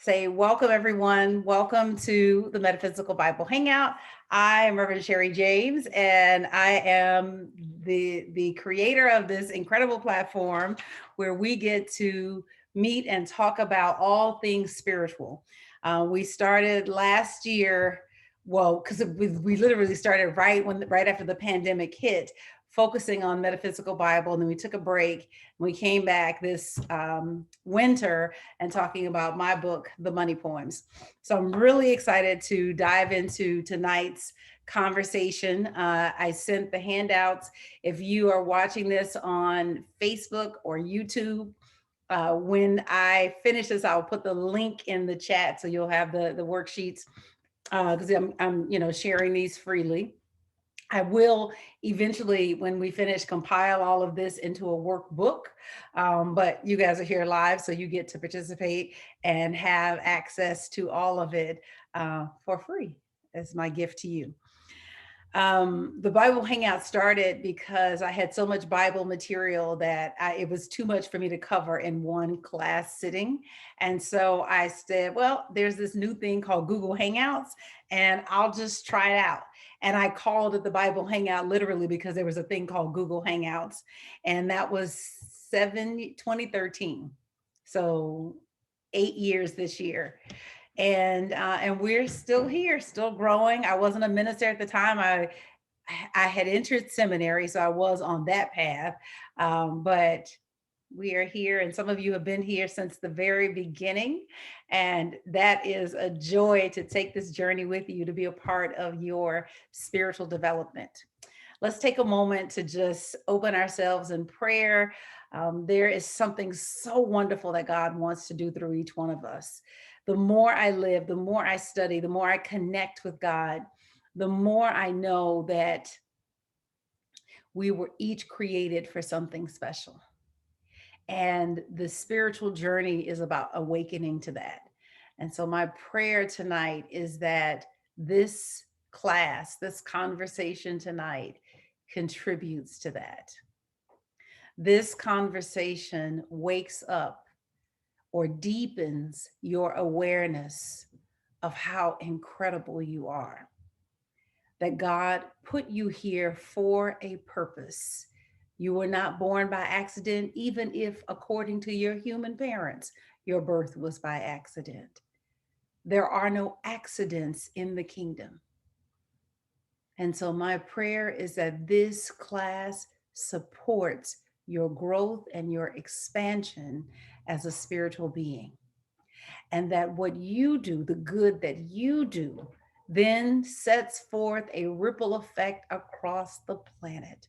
Say, welcome everyone. Welcome to the Metaphysical Bible Hangout. I am Reverend Sherri James, and I am the creator of this incredible platform where we get to meet and talk about all things spiritual. We started last year, well, because we literally started right after the pandemic hit, focusing on Metaphysical Bible, and then we took a break. We came back this winter and talking about my book, The Money Poems. So I'm really excited to dive into tonight's conversation. I sent the handouts. If you are watching this on Facebook or YouTube, when I finish this, I'll put the link in the chat so you'll have the worksheets because I'm sharing these freely. I will eventually, when we finish, compile all of this into a workbook. But you guys are here live, so you get to participate and have access to all of it for free. As my gift to you. The Bible Hangout started because I had so much Bible material that it was too much for me to cover in one class sitting. And so I said, well, there's this new thing called Google Hangouts, and I'll just try it out. And I called it the Bible Hangout literally because there was a thing called Google Hangouts, and that was 2013. So 8 years this year. And we're still here, still growing. I wasn't a minister at the time. I had entered seminary, so I was on that path. But we are here, and some of you have been here since the very beginning. And that is a joy to take this journey with you, to be a part of your spiritual development. Let's take a moment to just open ourselves in prayer. There is something so wonderful that God wants to do through each one of us. The more I live, the more I study, the more I connect with God, the more I know that we were each created for something special. And the spiritual journey is about awakening to that. And so my prayer tonight is that this class, this conversation tonight contributes to that. This conversation wakes up or deepens your awareness of how incredible you are. That God put you here for a purpose. You were not born by accident, even if, according to your human parents, your birth was by accident. There are no accidents in the kingdom. And so, my prayer is that this class supports your growth and your expansion as a spiritual being. And that what you do, the good that you do, then sets forth a ripple effect across the planet.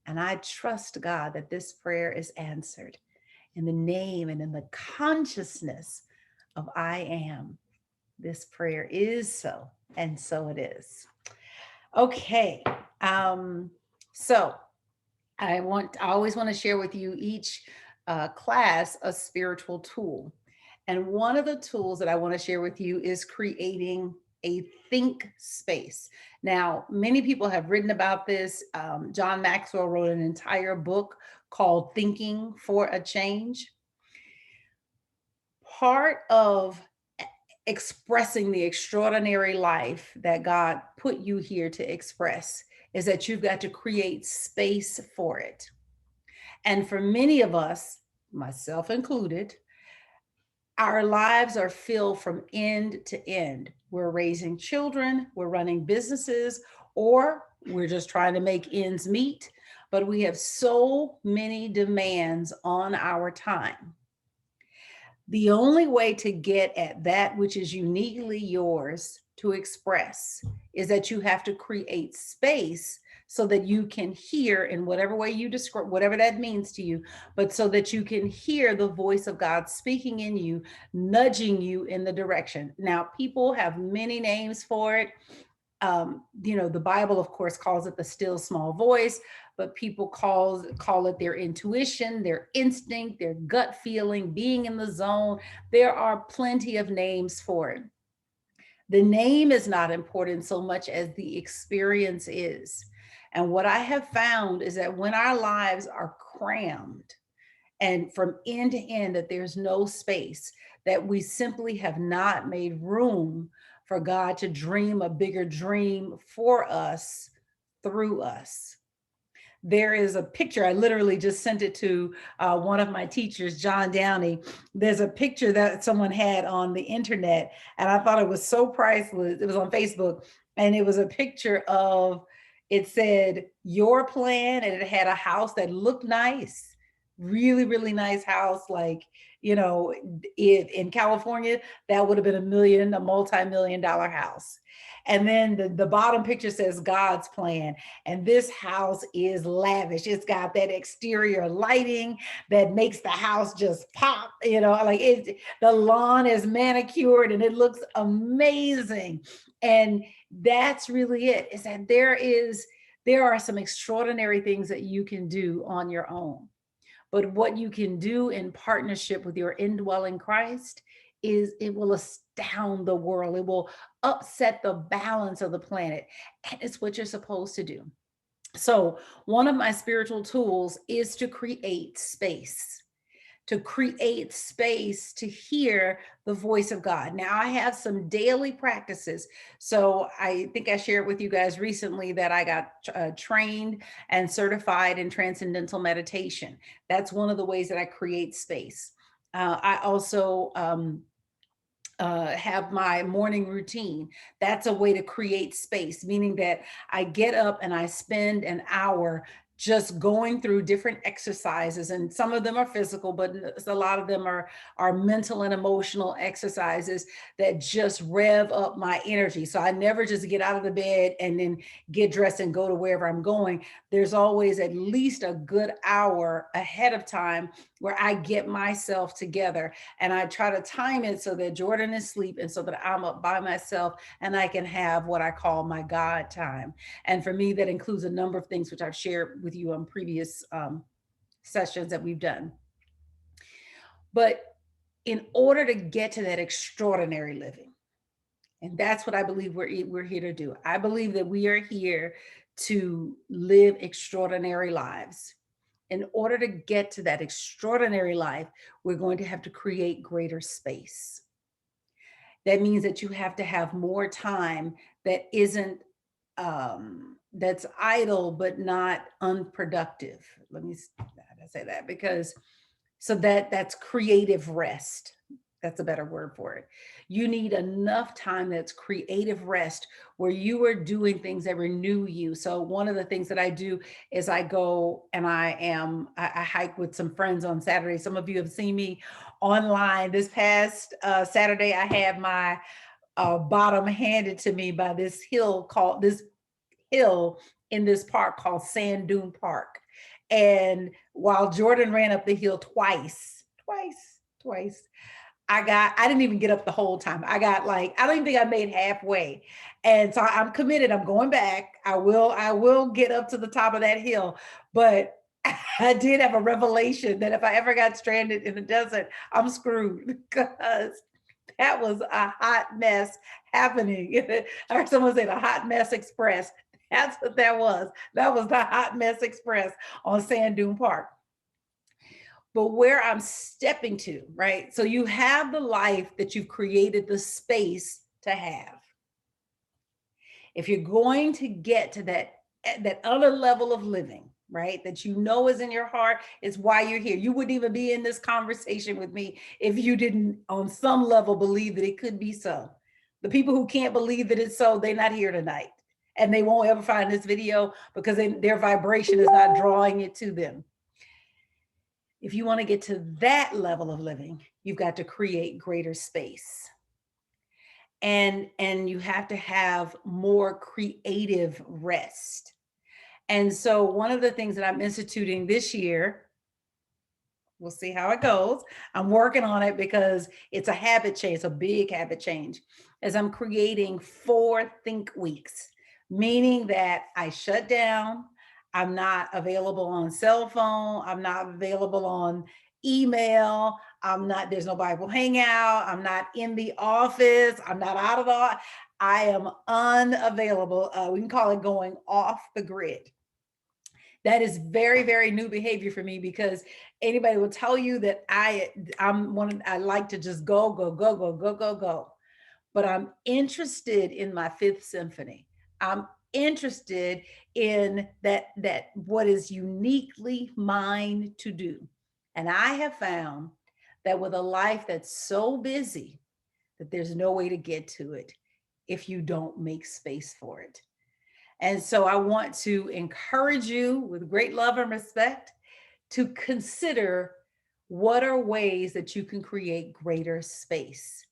And I trust God that this prayer is answered in the name and in the consciousness of I am. This prayer is so, and so it is. Okay. So I always want to share with you each class a spiritual tool. And one of the tools that I want to share with you is creating a think space. Now, many people have written about this. John Maxwell wrote an entire book called Thinking for a Change. Part of expressing the extraordinary life that God put you here to express is that you've got to create space for it. And for many of us, myself included, our lives are filled from end to end. We're raising children, we're running businesses, or we're just trying to make ends meet. But we have so many demands on our time. The only way to get at that which is uniquely yours to express is that you have to create space so that you can hear in whatever way you describe, whatever that means to you, but so that you can hear the voice of God speaking in you, nudging you in the direction. Now, people have many names for it. The Bible, of course, calls it the still small voice, but people call it their intuition, their instinct, their gut feeling, being in the zone. There are plenty of names for it. The name is not important so much as the experience is. And what I have found is that when our lives are crammed and from end to end, that there's no space, that we simply have not made room for God to dream a bigger dream for us through us. There is a picture, I literally just sent it to one of my teachers, John Downey. There's a picture that someone had on the internet, and I thought it was so priceless. It was on Facebook, and it was a picture of, it said, your plan, and it had a house that looked nice, really, really nice house. Like, you know, in California, that would have been a multi-million dollar house. And then the bottom picture says God's plan. And this house is lavish. It's got that exterior lighting that makes the house just pop, you know, like the lawn is manicured and it looks amazing. And that's really it, is that there are some extraordinary things that you can do on your own. But what you can do in partnership with your indwelling Christ is, it will astound the world. It will upset the balance of the planet. And it's what you're supposed to do. So, one of my spiritual tools is to create space, to hear the voice of God. Now, I have some daily practices. So, I think I shared with you guys recently that I got trained and certified in transcendental meditation. That's one of the ways that I create space. I also have my morning routine. That's a way to create space, meaning that I get up and I spend an hour just going through different exercises, and some of them are physical, but a lot of them are mental and emotional exercises that just rev up my energy. So I never just get out of the bed and then get dressed and go to wherever I'm going. There's always at least a good hour ahead of time where I get myself together, and I try to time it so that Jordan is asleep and so that I'm up by myself and I can have what I call my God time. And for me, that includes a number of things which I've shared with you on previous sessions that we've done. But in order to get to that extraordinary living, and that's what I believe we're here to do. I believe that we are here to live extraordinary lives. In order to get to that extraordinary life, we're going to have to create greater space. That means that you have to have more time that isn't that's idle but not unproductive. Let me say that, because that's creative rest. That's a better word for it. You need enough time that's creative rest, where you are doing things that renew you. So one of the things that I do is I go and I hike with some friends on Saturday. Some of you have seen me online. This past Saturday, I had my bottom handed to me by this hill in this park called Sand Dune Park. And while Jordan ran up the hill twice, I didn't even get up the whole time. I don't even think I made halfway. And so I'm committed. I'm going back. I will get up to the top of that hill. But I did have a revelation that if I ever got stranded in the desert, I'm screwed, because that was a hot mess happening. I heard someone say the hot mess express. That's what that was. That was the hot mess express on Sand Dune Park. But where I'm stepping to, right? So you have the life that you've created the space to have. If you're going to get to that other level of living, right, that you know is in your heart, is why you're here. You wouldn't even be in this conversation with me if you didn't on some level believe that it could be so. The people who can't believe that it's so, they're not here tonight, and they won't ever find this video because their vibration is not drawing it to them. If you want to get to that level of living, you've got to create greater space. And you have to have more creative rest. And so one of the things that I'm instituting this year, we'll see how it goes. I'm working on it because it's a habit change. It's a big habit change. As I'm creating 4 think weeks, meaning that I shut down. I'm not available on cell phone. I'm not available on email. There's no Bible Hangout. I'm not in the office. I'm not out of the, I am unavailable. We can call it going off the grid. That is very, very new behavior for me, because anybody will tell you that I like to just go, go, go, go, go, go, go. But I'm interested in my fifth symphony. I'm interested in that what is uniquely mine to do. And I have found that with a life that's so busy that there's no way to get to it if you don't make space for it. And so I want to encourage you with great love and respect to consider what are ways that you can create greater space.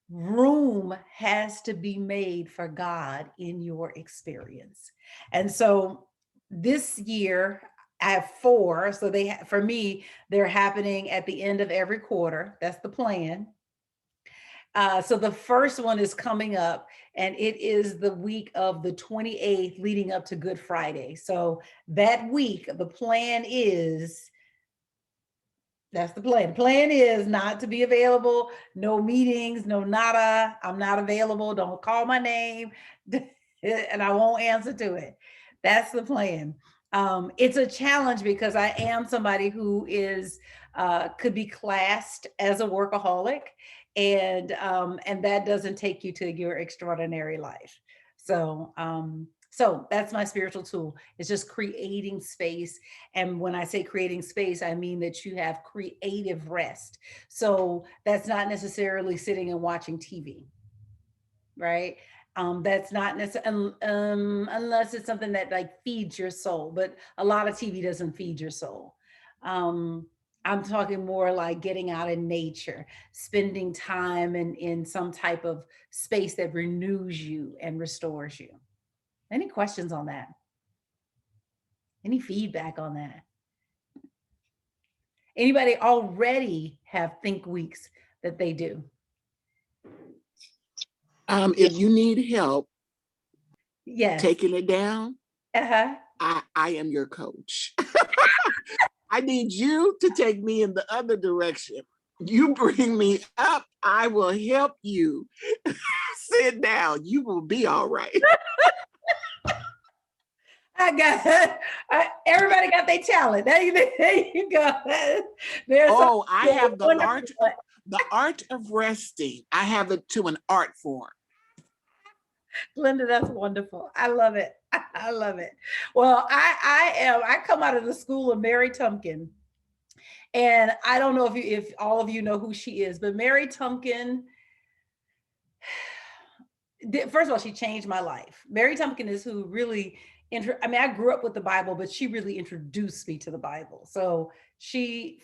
Room has to be made for God in your experience. And so this year, I have four. So for me, they're happening at the end of every quarter. That's the plan. So the first one is coming up, and it is the week of the 28th leading up to Good Friday. So that week, the plan is that's the plan. The plan is not to be available, no meetings, no nada. I'm not available. Don't call my name, and I won't answer to it. That's the plan. It's a challenge because I am somebody who is could be classed as a workaholic, and that doesn't take you to your extraordinary life. So that's my spiritual tool. It's just creating space. And when I say creating space, I mean that you have creative rest. So that's not necessarily sitting and watching TV, right? That's not necessarily unless it's something that like feeds your soul. But a lot of TV doesn't feed your soul. Um, I'm talking more like getting out in nature, spending time in some type of space that renews you and restores you. Any questions on that? Any feedback on that? Anybody already have think weeks that they do? If you need help Yes. taking it down, Uh-huh. I am your coach. I need you to take me in the other direction. You bring me up, I will help you. Sit down, you will be all right. I got everybody got their talent. There you go. I have the art of resting. I have it to an art form. Glenda, that's wonderful. I love it. I love it. Well, I come out of the school of Mary Tumpkin. And I don't know if all of you know who she is, but Mary Tumpkin, first of all, she changed my life. Mary Tumpkin is who really I grew up with the Bible, but she really introduced me to the Bible. So she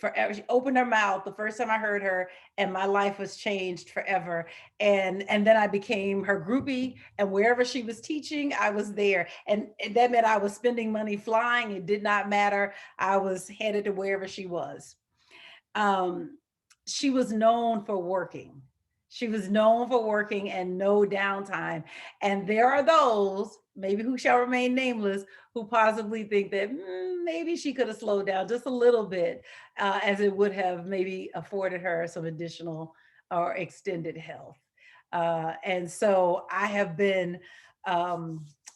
opened her mouth the first time I heard her, and my life was changed forever. And then I became her groupie, and wherever she was teaching, I was there. And that meant I was spending money flying. It did not matter. I was headed to wherever she was. She was known for working. She was known for working and no downtime. And there are those, maybe who shall remain nameless, who possibly think that maybe she could have slowed down just a little bit, as it would have maybe afforded her some additional or extended health. And so I have been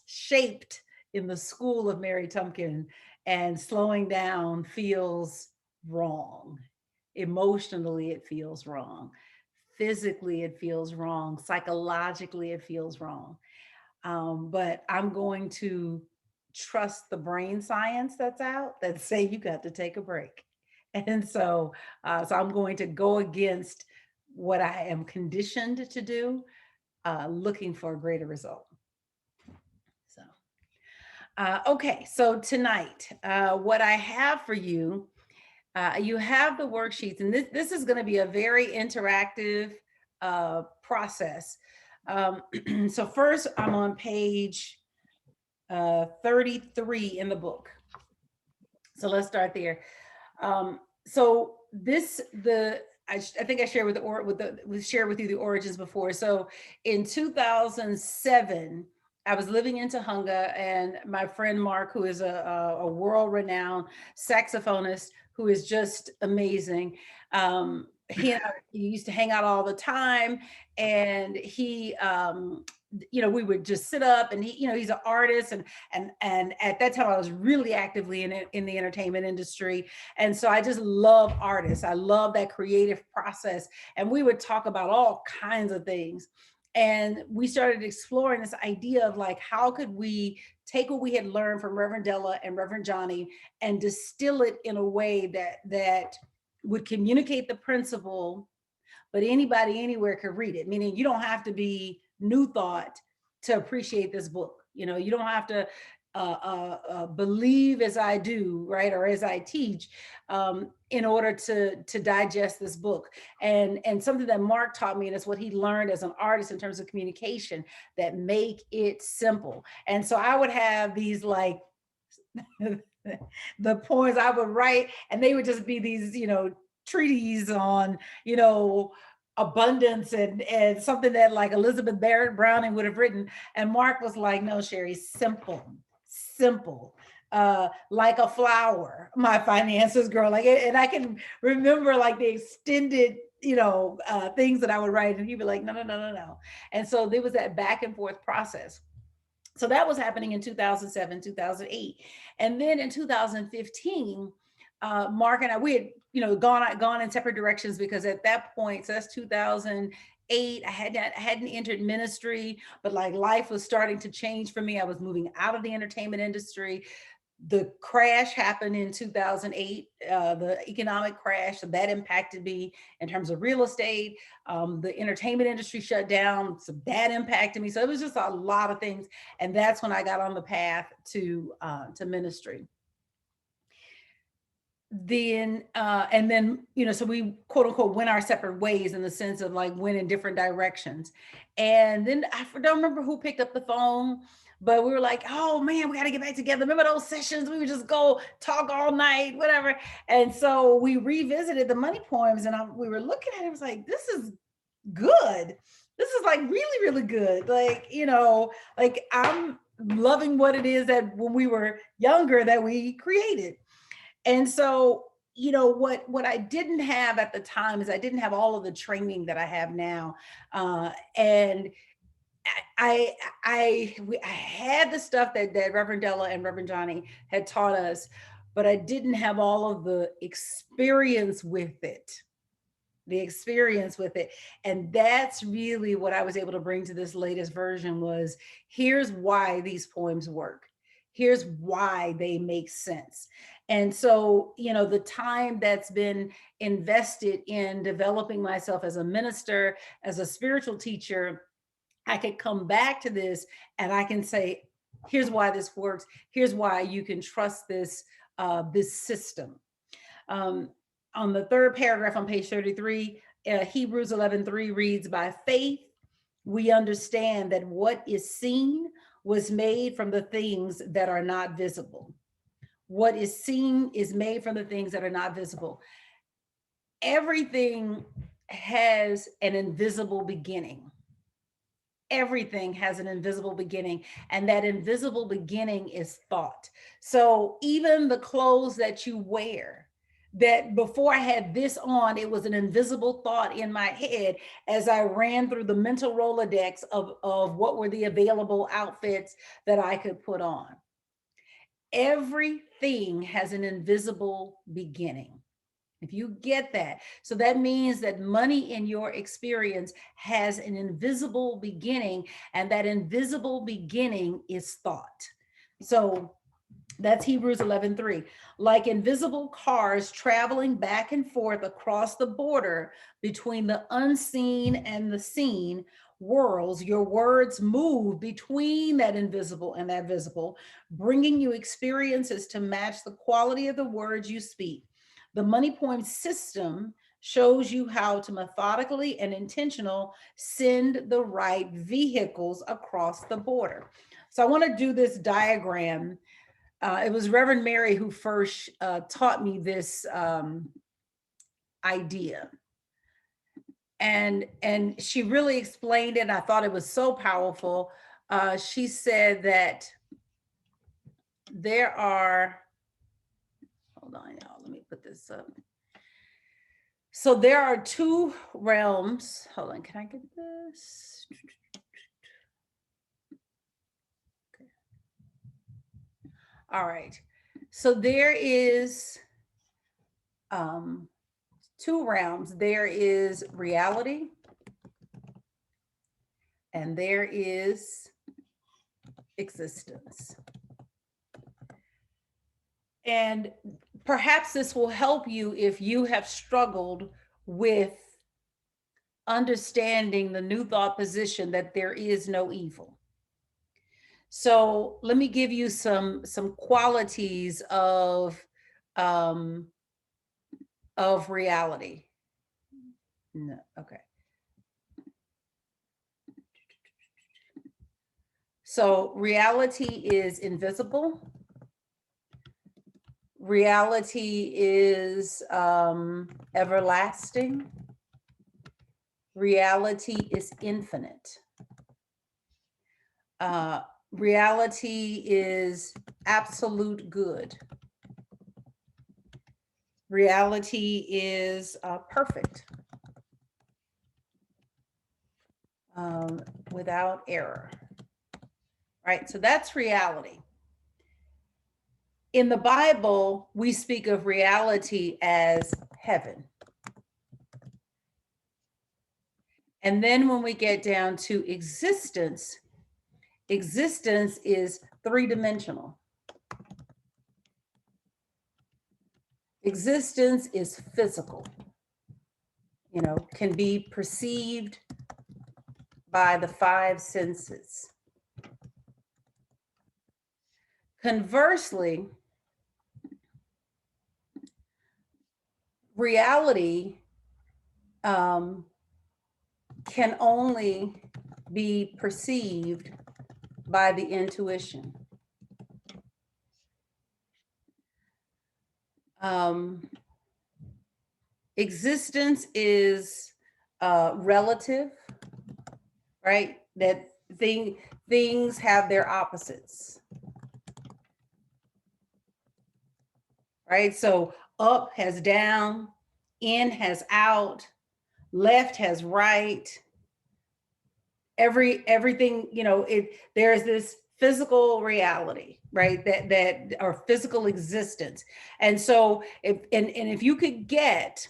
shaped in the school of Mary Tumpkin, and slowing down feels wrong. Emotionally, it feels wrong. Physically, it feels wrong. Psychologically, it feels wrong. But I'm going to trust the brain science that's out that say you got to take a break. And so I'm going to go against what I am conditioned to do, looking for a greater result. So, okay. So tonight, what I have for you, you have the worksheets, and this is going to be a very interactive process. So first, I'm on page 33 in the book. So let's start there. So I think I shared shared with you the origins before. So in 2007, I was living in Tahunga, and my friend Mark, who is a world-renowned saxophonist, who is just amazing. he and I used to hang out all the time, and he we would just sit up, and he's an artist, and at that time I was really actively in the entertainment industry, and so I just love artists. I love that creative process, and we would talk about all kinds of things. And we started exploring this idea of like, how could we take what we had learned from Reverend Della and Reverend Johnny and distill it in a way that would communicate the principle, but anybody anywhere could read it. Meaning you don't have to be new thought to appreciate this book. You don't have to believe as I do, right, or as I teach, in order to digest this book. And something that Mark taught me, and it's what he learned as an artist in terms of communication, that make it simple. And so I would have these like the poems I would write, and they would just be these, treaties on, abundance and something that like Elizabeth Barrett Browning would have written. And Mark was like, no, Sherri, simple, simple. Like a flower, my finances grow. Like, and I can remember like the extended, things that I would write, and he'd be like, no, no, no, no, no. And so there was that back and forth process. So that was happening in 2007, 2008. And then in 2015, Mark and I, we had, gone in separate directions, because at that point, so that's 2008, I hadn't entered ministry, but like life was starting to change for me. I was moving out of the entertainment industry. The crash happened in 2008, the economic crash, so that impacted me in terms of real estate. The entertainment industry shut down, so that impacted me. So it was just a lot of things, and that's when I got on the path to ministry. Then and then so we quote unquote went our separate ways, in the sense of like went in different directions. And then I don't remember who picked up the phone, but we were like, oh man, we got to get back together. Remember those sessions? We would just go talk all night, whatever. And so we revisited the money poems, and we were looking at it. It was like, this is good. This is like really, really good. Like, like I'm loving what it is that when we were younger that we created. And so, what I didn't have at the time is I didn't have all of the training that I have now. And I had the stuff that Reverend Della and Reverend Johnny had taught us, but I didn't have all of the experience with it. The experience with it. And that's really what I was able to bring to this latest version was, here's why these poems work. Here's why they make sense. And so, the time that's been invested in developing myself as a minister, as a spiritual teacher, I could come back to this and I can say, here's why this works. Here's why you can trust this system. Um, on the third paragraph on page 33, Hebrews 11:3 reads, by faith, we understand that what is seen was made from the things that are not visible. What is seen is made from the things that are not visible. Everything has an invisible beginning. Everything has an invisible beginning, and that invisible beginning is thought. So even the clothes that you wear, that before I had this on, it was an invisible thought in my head as I ran through the mental Rolodex of what were the available outfits that I could put on. Everything has an invisible beginning. If you get that. So that means that money in your experience has an invisible beginning, and that invisible beginning is thought. So that's Hebrews 11:3. Like invisible cars traveling back and forth across the border between the unseen and the seen worlds, your words move between that invisible and that visible, bringing you experiences to match the quality of the words you speak. The money point system shows you how to methodically and intentional send the right vehicles across the border. So I want to do this diagram. It was Reverend Mary who first taught me this idea. And she really explained it. And I thought it was so powerful. She said that there are, hold on, y'all, let me put this up. So there are two realms. Hold on, can I get this? Okay. All right. So there is two realms. There is reality and there is existence. And perhaps this will help you if you have struggled with understanding the new thought position that there is no evil. So let me give you some qualities um, of reality. No, okay. So reality is invisible. Reality is everlasting. Reality is infinite. Reality is absolute good. Reality is perfect, without error. Right? So that's reality. In the Bible, we speak of reality as heaven. And then when we get down to existence, existence is three-dimensional. Existence is physical, can be perceived by the five senses. Conversely, reality can only be perceived by the intuition. Existence is relative, right? That things have their opposites, right? So up has down, in has out, left has right. Everything, there's this physical reality, right? That or physical existence. And so if you could get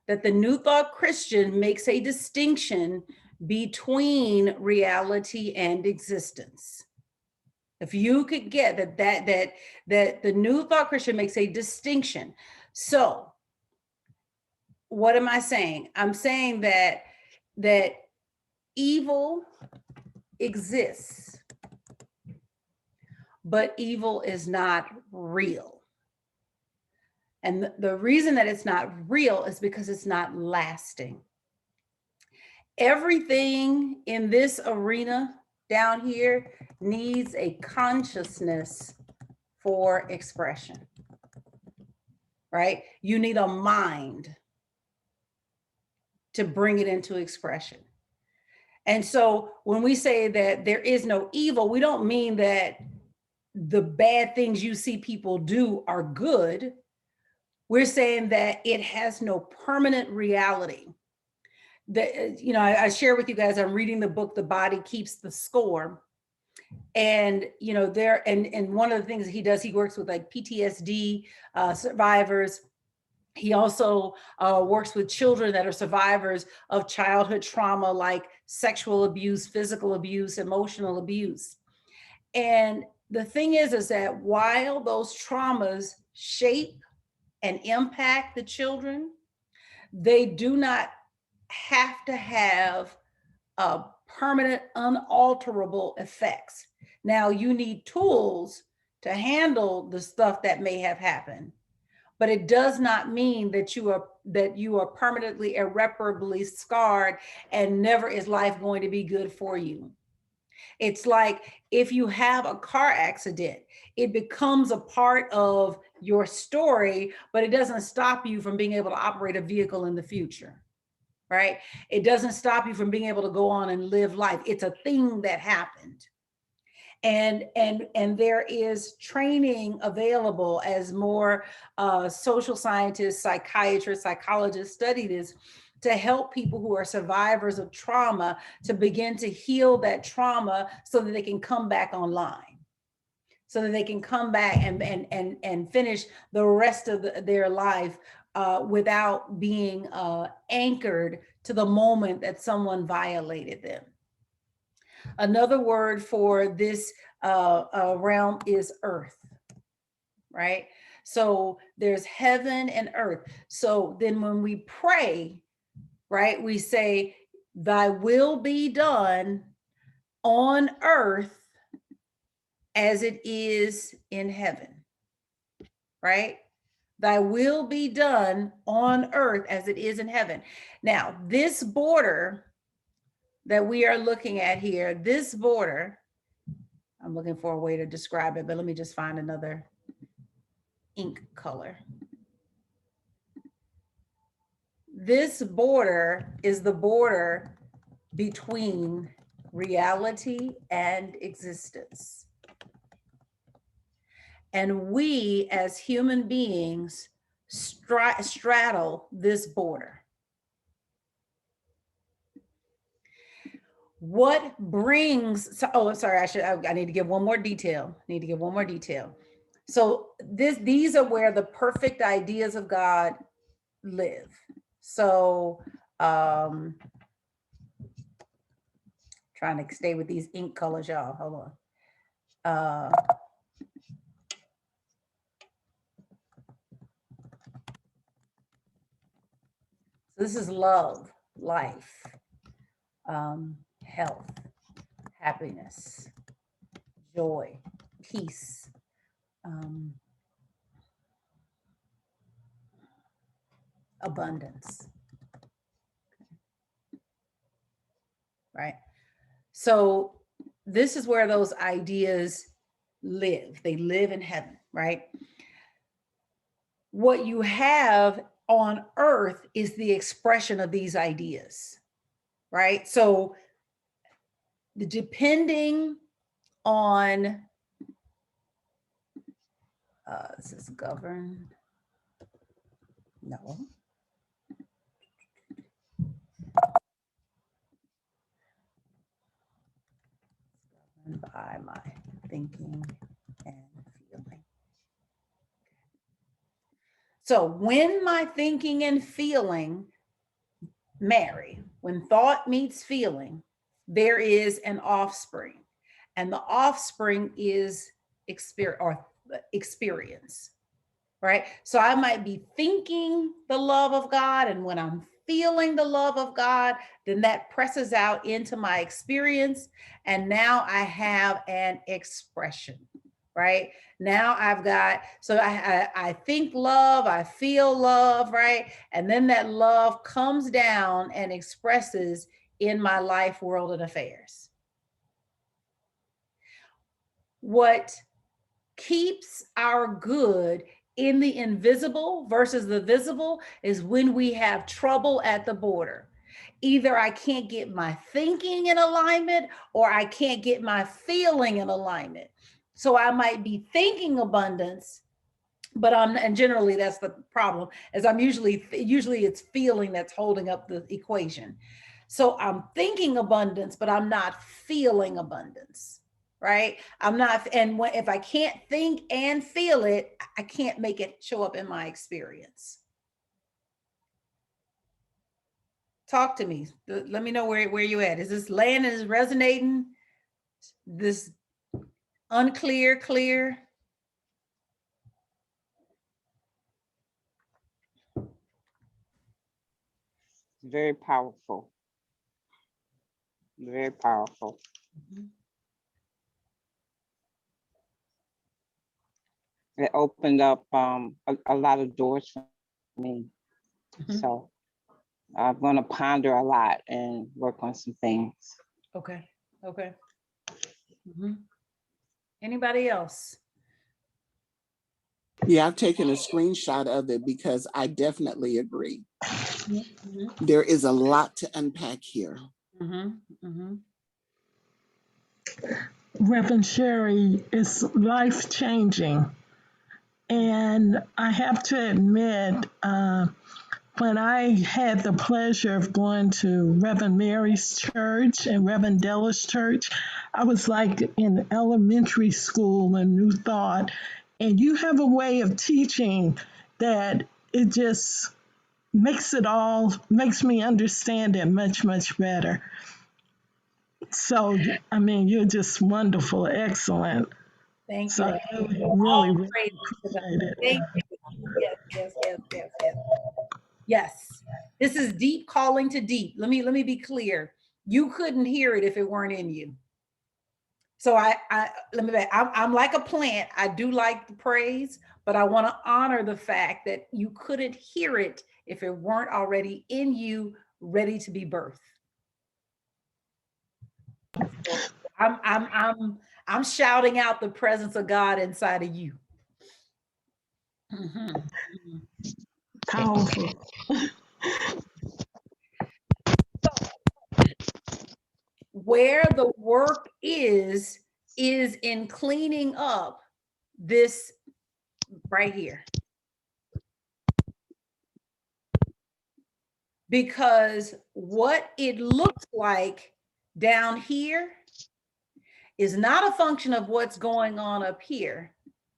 that the New Thought Christian makes a distinction between reality and existence. If you could get that the New Thought Christian makes a distinction. So what am I saying? I'm saying that evil exists, but evil is not real. And the reason that it's not real is because it's not lasting. Everything in this arena down here needs a consciousness for expression, right? You need a mind to bring it into expression. And so when we say that there is no evil, we don't mean that the bad things you see people do are good. We're saying that it has no permanent reality. That, I share with you guys, I'm reading the book, The Body Keeps the Score. And, and one of the things he does, he works with like PTSD survivors. He also works with children that are survivors of childhood trauma, like sexual abuse, physical abuse, emotional abuse. And the thing is that while those traumas shape and impact the children, they do not have to have permanent, unalterable effects. Now, you need tools to handle the stuff that may have happened, but it does not mean that you are permanently, irreparably scarred and never is life going to be good for you. It's like if you have a car accident, it becomes a part of your story, but it doesn't stop you from being able to operate a vehicle in the future, right? It doesn't stop you from being able to go on and live life. It's a thing that happened. And there is training available as more social scientists, psychiatrists, psychologists study this, to help people who are survivors of trauma to begin to heal that trauma so that they can come back online, so that they can come back and finish the rest of their life without being anchored to the moment that someone violated them. Another word for this realm is earth, right? So there's heaven and earth. So then when we pray, right, we say, thy will be done on earth as it is in heaven, right? Thy will be done on earth as it is in heaven. Now, this border that we are looking at here, this border, I'm looking for a way to describe it, but let me just find another ink color. This border is the border between reality and existence. And we as human beings straddle this border. What brings, oh, I'm sorry, I need to give one more detail. So these are where the perfect ideas of God live. So trying to stay with these ink colors, y'all. Hold on. So this is love, life, health, happiness, joy, peace, abundance, right? So this is where those ideas live. They live in heaven, right? What you have on earth is the expression of these ideas, right? So depending on, this is governed, no. By my thinking and feeling. So when my thinking and feeling marry, when thought meets feeling, there is an offspring, and the offspring is experience, right? So I might be thinking the love of God, and when I'm feeling the love of God, then that presses out into my experience, and now I have an expression, right? Now I've got, so I think love, I feel love, right? And then that love comes down and expresses in my life, world, and affairs. What keeps our good in the invisible versus the visible is when we have trouble at the border. Either I can't get my thinking in alignment or I can't get my feeling in alignment. So I might be thinking abundance, but and generally that's the problem, is I'm usually it's feeling that's holding up the equation. So I'm thinking abundance, but I'm not feeling abundance, right? I'm not, and if I can't think and feel it, I can't make it show up in my experience. Talk to me. Let me know where you at. Is this land is resonating? This unclear, clear? Very powerful. Very powerful. Mm-hmm. It opened up a lot of doors for me. Mm-hmm. So I'm going to ponder a lot and work on some things. Okay. Okay. Mm-hmm. Anybody else? Yeah, I've taken a screenshot of it because I definitely agree. Mm-hmm. There is a lot to unpack here. Mm-hmm. Mm-hmm. Reverend Sherri, is life changing. And I have to admit, when I had the pleasure of going to Reverend Mary's church and Reverend Della's church, I was like in elementary school in New Thought. And you have a way of teaching that it just makes me understand it much, much better. So, I mean, you're just wonderful, excellent. Thank So you. I really, All really, really praise to God. appreciate it. Thank you. Yes, yes, yes, yes, yes. Yes. This is deep calling to deep. Let me be clear. You couldn't hear it if it weren't in you. So I let me back. I'm like a plant. I do like the praise, but I want to honor the fact that you couldn't hear it if it weren't already in you, ready to be birthed. So I'm shouting out the presence of God inside of you. Mhm, mhm. Powerful. Where the work is in cleaning up this right here. Because what it looks like down here is not a function of what's going on up here.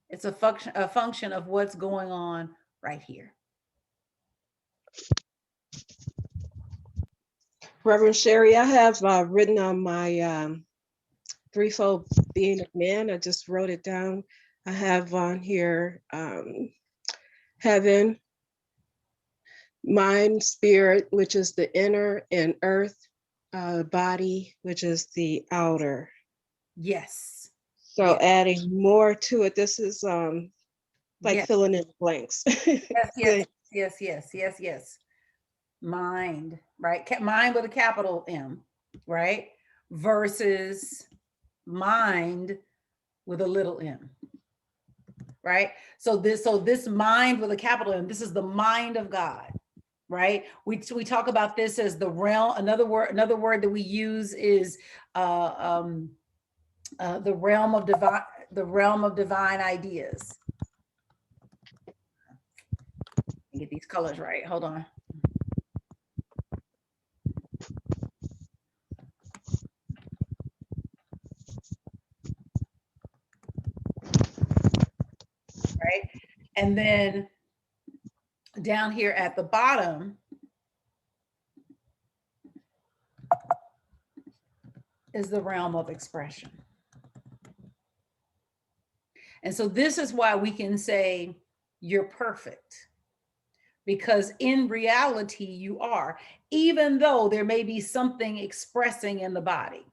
It's a function of what's going on right here. Reverend Sherri, I have written on my threefold being of man. I just wrote it down. I have on here heaven, mind, spirit, which is the inner, and earth, body, which is the outer. Yes. So Yes. adding more to it, this is like Yes. filling in the blanks. Yes. Yes. Yes. Yes. Yes. Yes. Mind, right? Mind with a capital M, right? Versus mind with a little m, right? So this mind with a capital M, this is the mind of God, right? We talk about this as the realm. Another word that we use is the realm of divine ideas. Get these colors right. Hold on. Right? And then down here at the bottom is the realm of expression. And so this is why we can say you're perfect, because in reality you are, even though there may be something expressing in the body.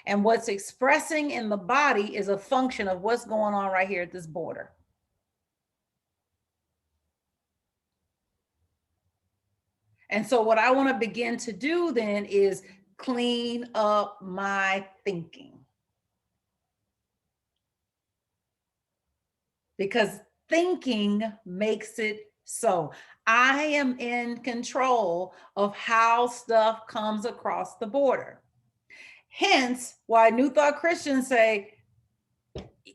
And what's expressing in the body is a function of what's going on right here at this border. And so what I want to begin to do then is clean up my thinking. Because thinking makes it so. I am in control of how stuff comes across the border. Hence why New Thought Christians say,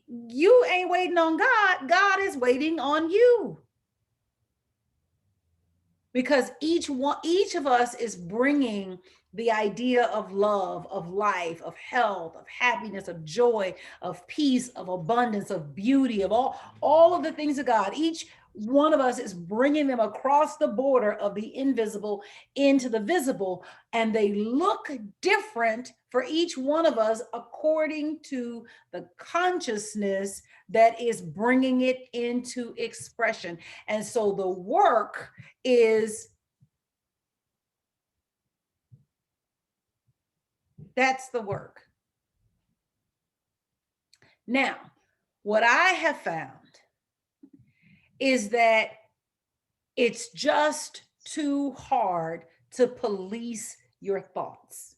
you ain't waiting on God, God is waiting on you. Because each of us is bringing the idea of love, of life, of health, of happiness, of joy, of peace, of abundance, of beauty, of all of the things of God. Each one of us is bringing them across the border of the invisible into the visible, and they look different for each one of us according to the consciousness that is bringing it into expression. And so the work is, that's the work. Now, what I have found is that it's just too hard to police your thoughts.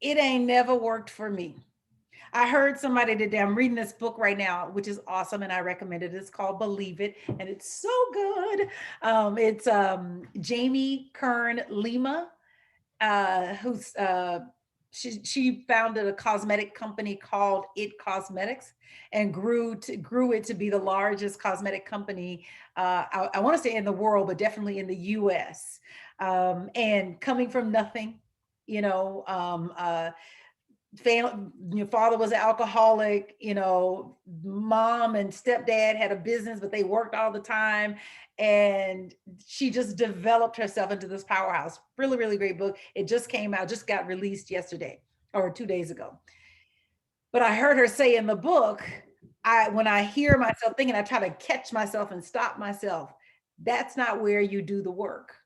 It ain't never worked for me. I heard somebody today, I'm reading this book right now, which is awesome, and I recommend it. It's called Believe It, and it's so good. It's Jamie Kern Lima. who's she founded a cosmetic company called It Cosmetics and grew it to be the largest cosmetic company, I want to say in the world, but definitely in the US. And coming from nothing, you know, your father was an alcoholic, you know, mom and stepdad had a business, but they worked all the time. And she just developed herself into this powerhouse. Really, really great book. It just came out, just got released yesterday or 2 days ago. But I heard her say in the book, when I hear myself thinking, I try to catch myself and stop myself. That's not where you do the work.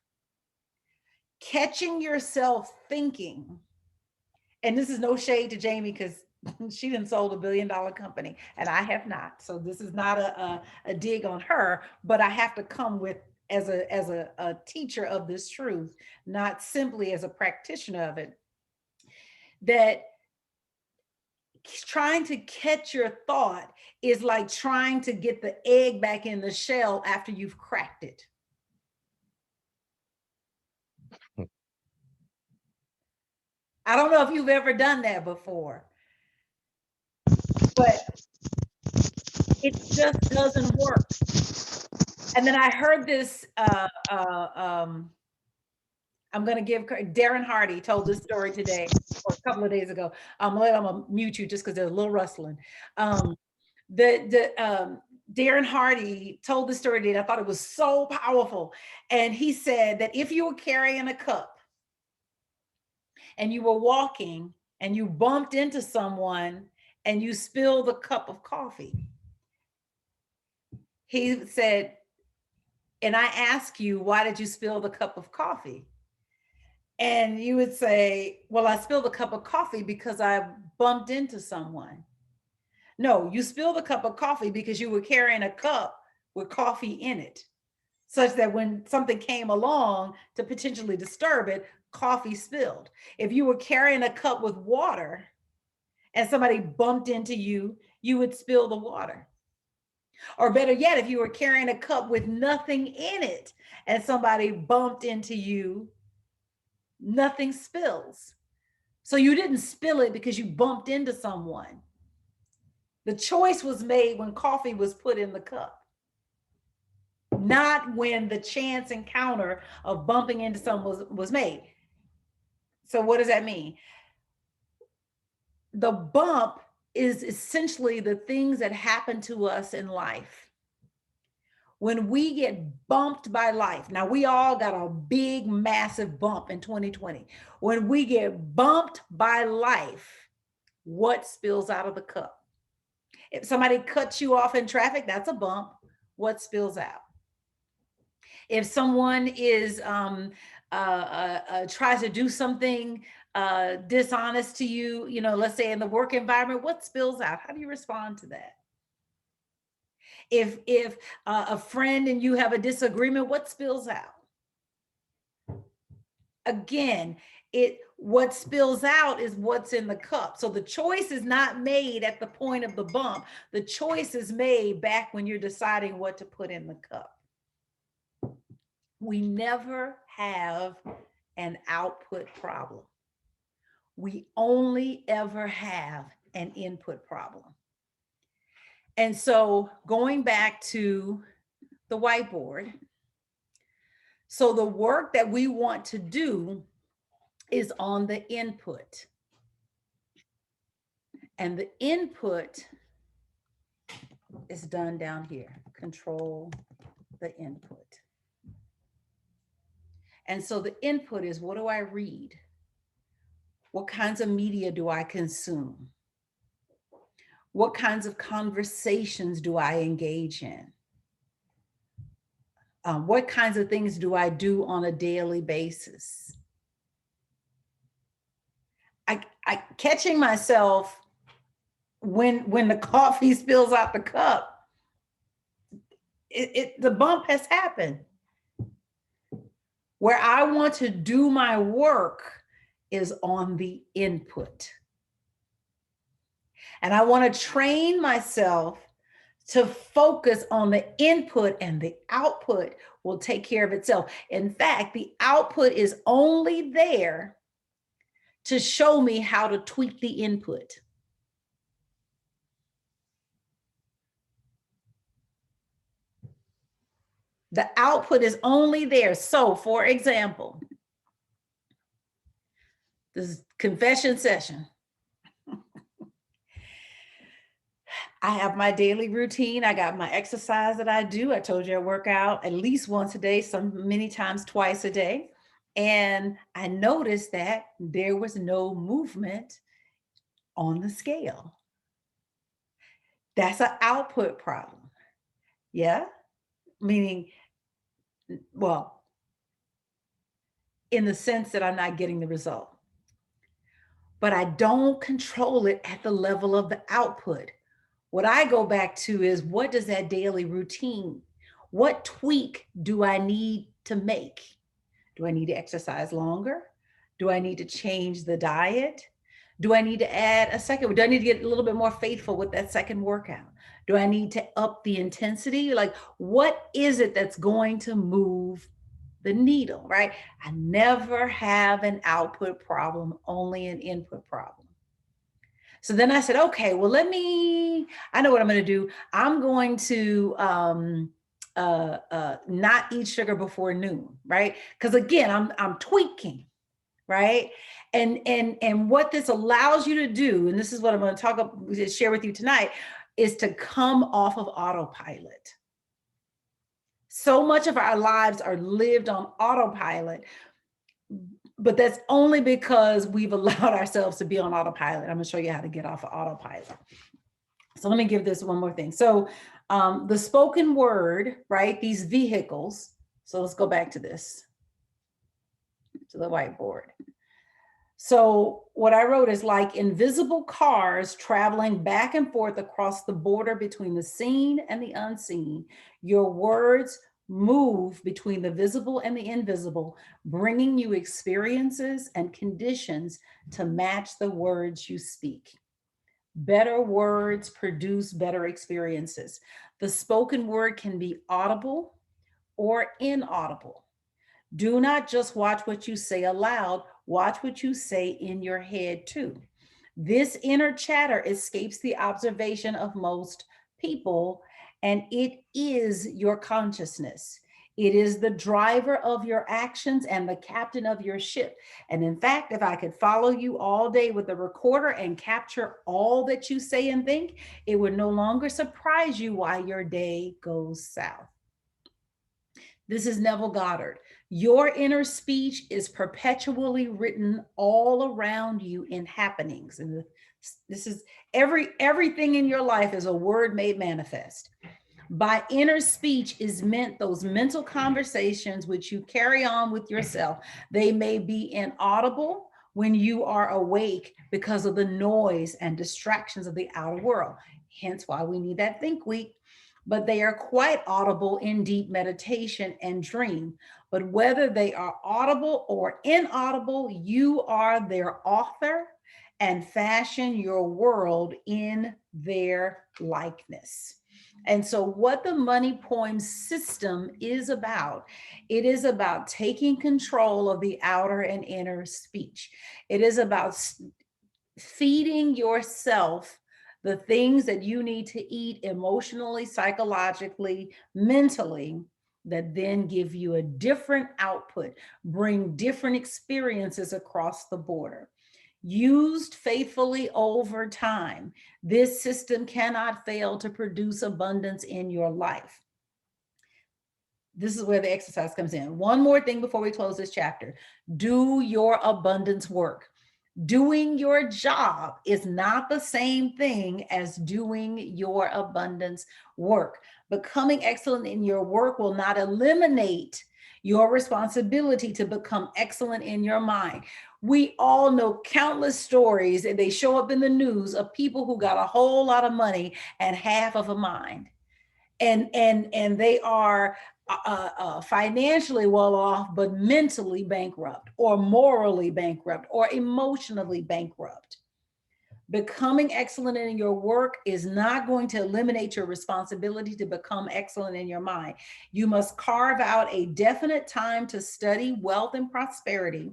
Catching yourself thinking, and this is no shade to Jamie because she done sold $1 billion company and I have not. So this is not a dig on her, but I have to come with as a teacher of this truth, not simply as a practitioner of it, that trying to catch your thought is like trying to get the egg back in the shell after you've cracked it. I don't know if you've ever done that before, but it just doesn't work. And then I heard this, I'm going to give Darren Hardy told this story today or a couple of days ago. I'm gonna mute you just because there's a little rustling. Darren Hardy told the story today. I thought it was so powerful. And he said that if you were carrying a cup and you were walking and you bumped into someone and you spilled the cup of coffee, he said, and I ask you, why did you spill the cup of coffee? And you would say, well, I spilled a cup of coffee because I bumped into someone. No, you spilled a cup of coffee because you were carrying a cup with coffee in it, such that when something came along to potentially disturb it, coffee spilled. If you were carrying a cup with water and somebody bumped into you, you would spill the water. Or better yet, if you were carrying a cup with nothing in it and somebody bumped into you, nothing spills. So you didn't spill it because you bumped into someone. The choice was made when coffee was put in the cup, not when the chance encounter of bumping into someone was made. So what does that mean? The bump is essentially the things that happen to us in life. When we get bumped by life, now we all got a big, massive bump in 2020. When we get bumped by life, what spills out of the cup? If somebody cuts you off in traffic, that's a bump. What spills out? If someone is tries to do something dishonest to you, you know, let's say in the work environment, what spills out? How do you respond to that? If a friend and you have a disagreement, what spills out? Again, what spills out is what's in the cup. So the choice is not made at the point of the bump. The choice is made back when you're deciding what to put in the cup. We never have an output problem. We only ever have an input problem. And so going back to the whiteboard, so the work that we want to do is on the input. And the input is done down here. Control the input. And so the input is, what do I read? What kinds of media do I consume? What kinds of conversations do I engage in? What kinds of things do I do on a daily basis? I catching myself when the coffee spills out the cup, the bump has happened. Where I want to do my work is on the input. And I want to train myself to focus on the input, and the output will take care of itself. In fact, the output is only there to show me how to tweak the input. The output is only there. So, for example, this is confession session. I have my daily routine. I got my exercise that I do. I told you I work out at least once a day, many times twice a day. And I noticed that there was no movement on the scale. That's an output problem. Yeah. Meaning, well, in the sense that I'm not getting the result. But I don't control it at the level of the output. What I go back to is, what does that daily routine, what tweak do I need to make? Do I need to exercise longer? Do I need to change the diet? Do I need to add a second? Do I need to get a little bit more faithful with that second workout? Do I need to up the intensity? Like, what is it that's going to move the needle, right? I never have an output problem, only an input problem. So then I said, okay, well, I know what I'm going to do. I'm going to not eat sugar before noon, right? Because again, I'm tweaking, right? And what this allows you to do, and this is what I'm going to share with you tonight, is to come off of autopilot. So much of our lives are lived on autopilot, but that's only because we've allowed ourselves to be on autopilot. I'm going to show you how to get off of autopilot. So let me give this one more thing. So the spoken word, right? These vehicles. So let's go back to this, to the whiteboard. So what I wrote is like invisible cars traveling back and forth across the border between the seen and the unseen. Your words move between the visible and the invisible, bringing you experiences and conditions to match the words you speak. Better words produce better experiences. The spoken word can be audible or inaudible. Do not just watch what you say aloud, watch what you say in your head too. This inner chatter escapes the observation of most people, and it is your consciousness. It is the driver of your actions and the captain of your ship. And in fact, if I could follow you all day with a recorder and capture all that you say and think, it would no longer surprise you why your day goes south. This is Neville Goddard. Your inner speech is perpetually written all around you in happenings. And this is everything in your life is a word made manifest. By inner speech is meant those mental conversations which you carry on with yourself. They may be inaudible when you are awake because of the noise and distractions of the outer world. Hence why we need that think week. But they are quite audible in deep meditation and dream. But whether they are audible or inaudible, you are their author and fashion your world in their likeness. And so what the money poem system is about, it is about taking control of the outer and inner speech. It is about feeding yourself the things that you need to eat emotionally, psychologically, mentally, that then give you a different output, bring different experiences across the border. Used faithfully over time, this system cannot fail to produce abundance in your life. This is where the exercise comes in. One more thing before we close this chapter. Do your abundance work. Doing your job is not the same thing as doing your abundance work. Becoming excellent in your work will not eliminate your responsibility to become excellent in your mind. We all know countless stories, and they show up in the news, of people who got a whole lot of money and half of a mind. And they are financially well off, but mentally bankrupt, or morally bankrupt, or emotionally bankrupt. Becoming excellent in your work is not going to eliminate your responsibility to become excellent in your mind. You must carve out a definite time to study wealth and prosperity.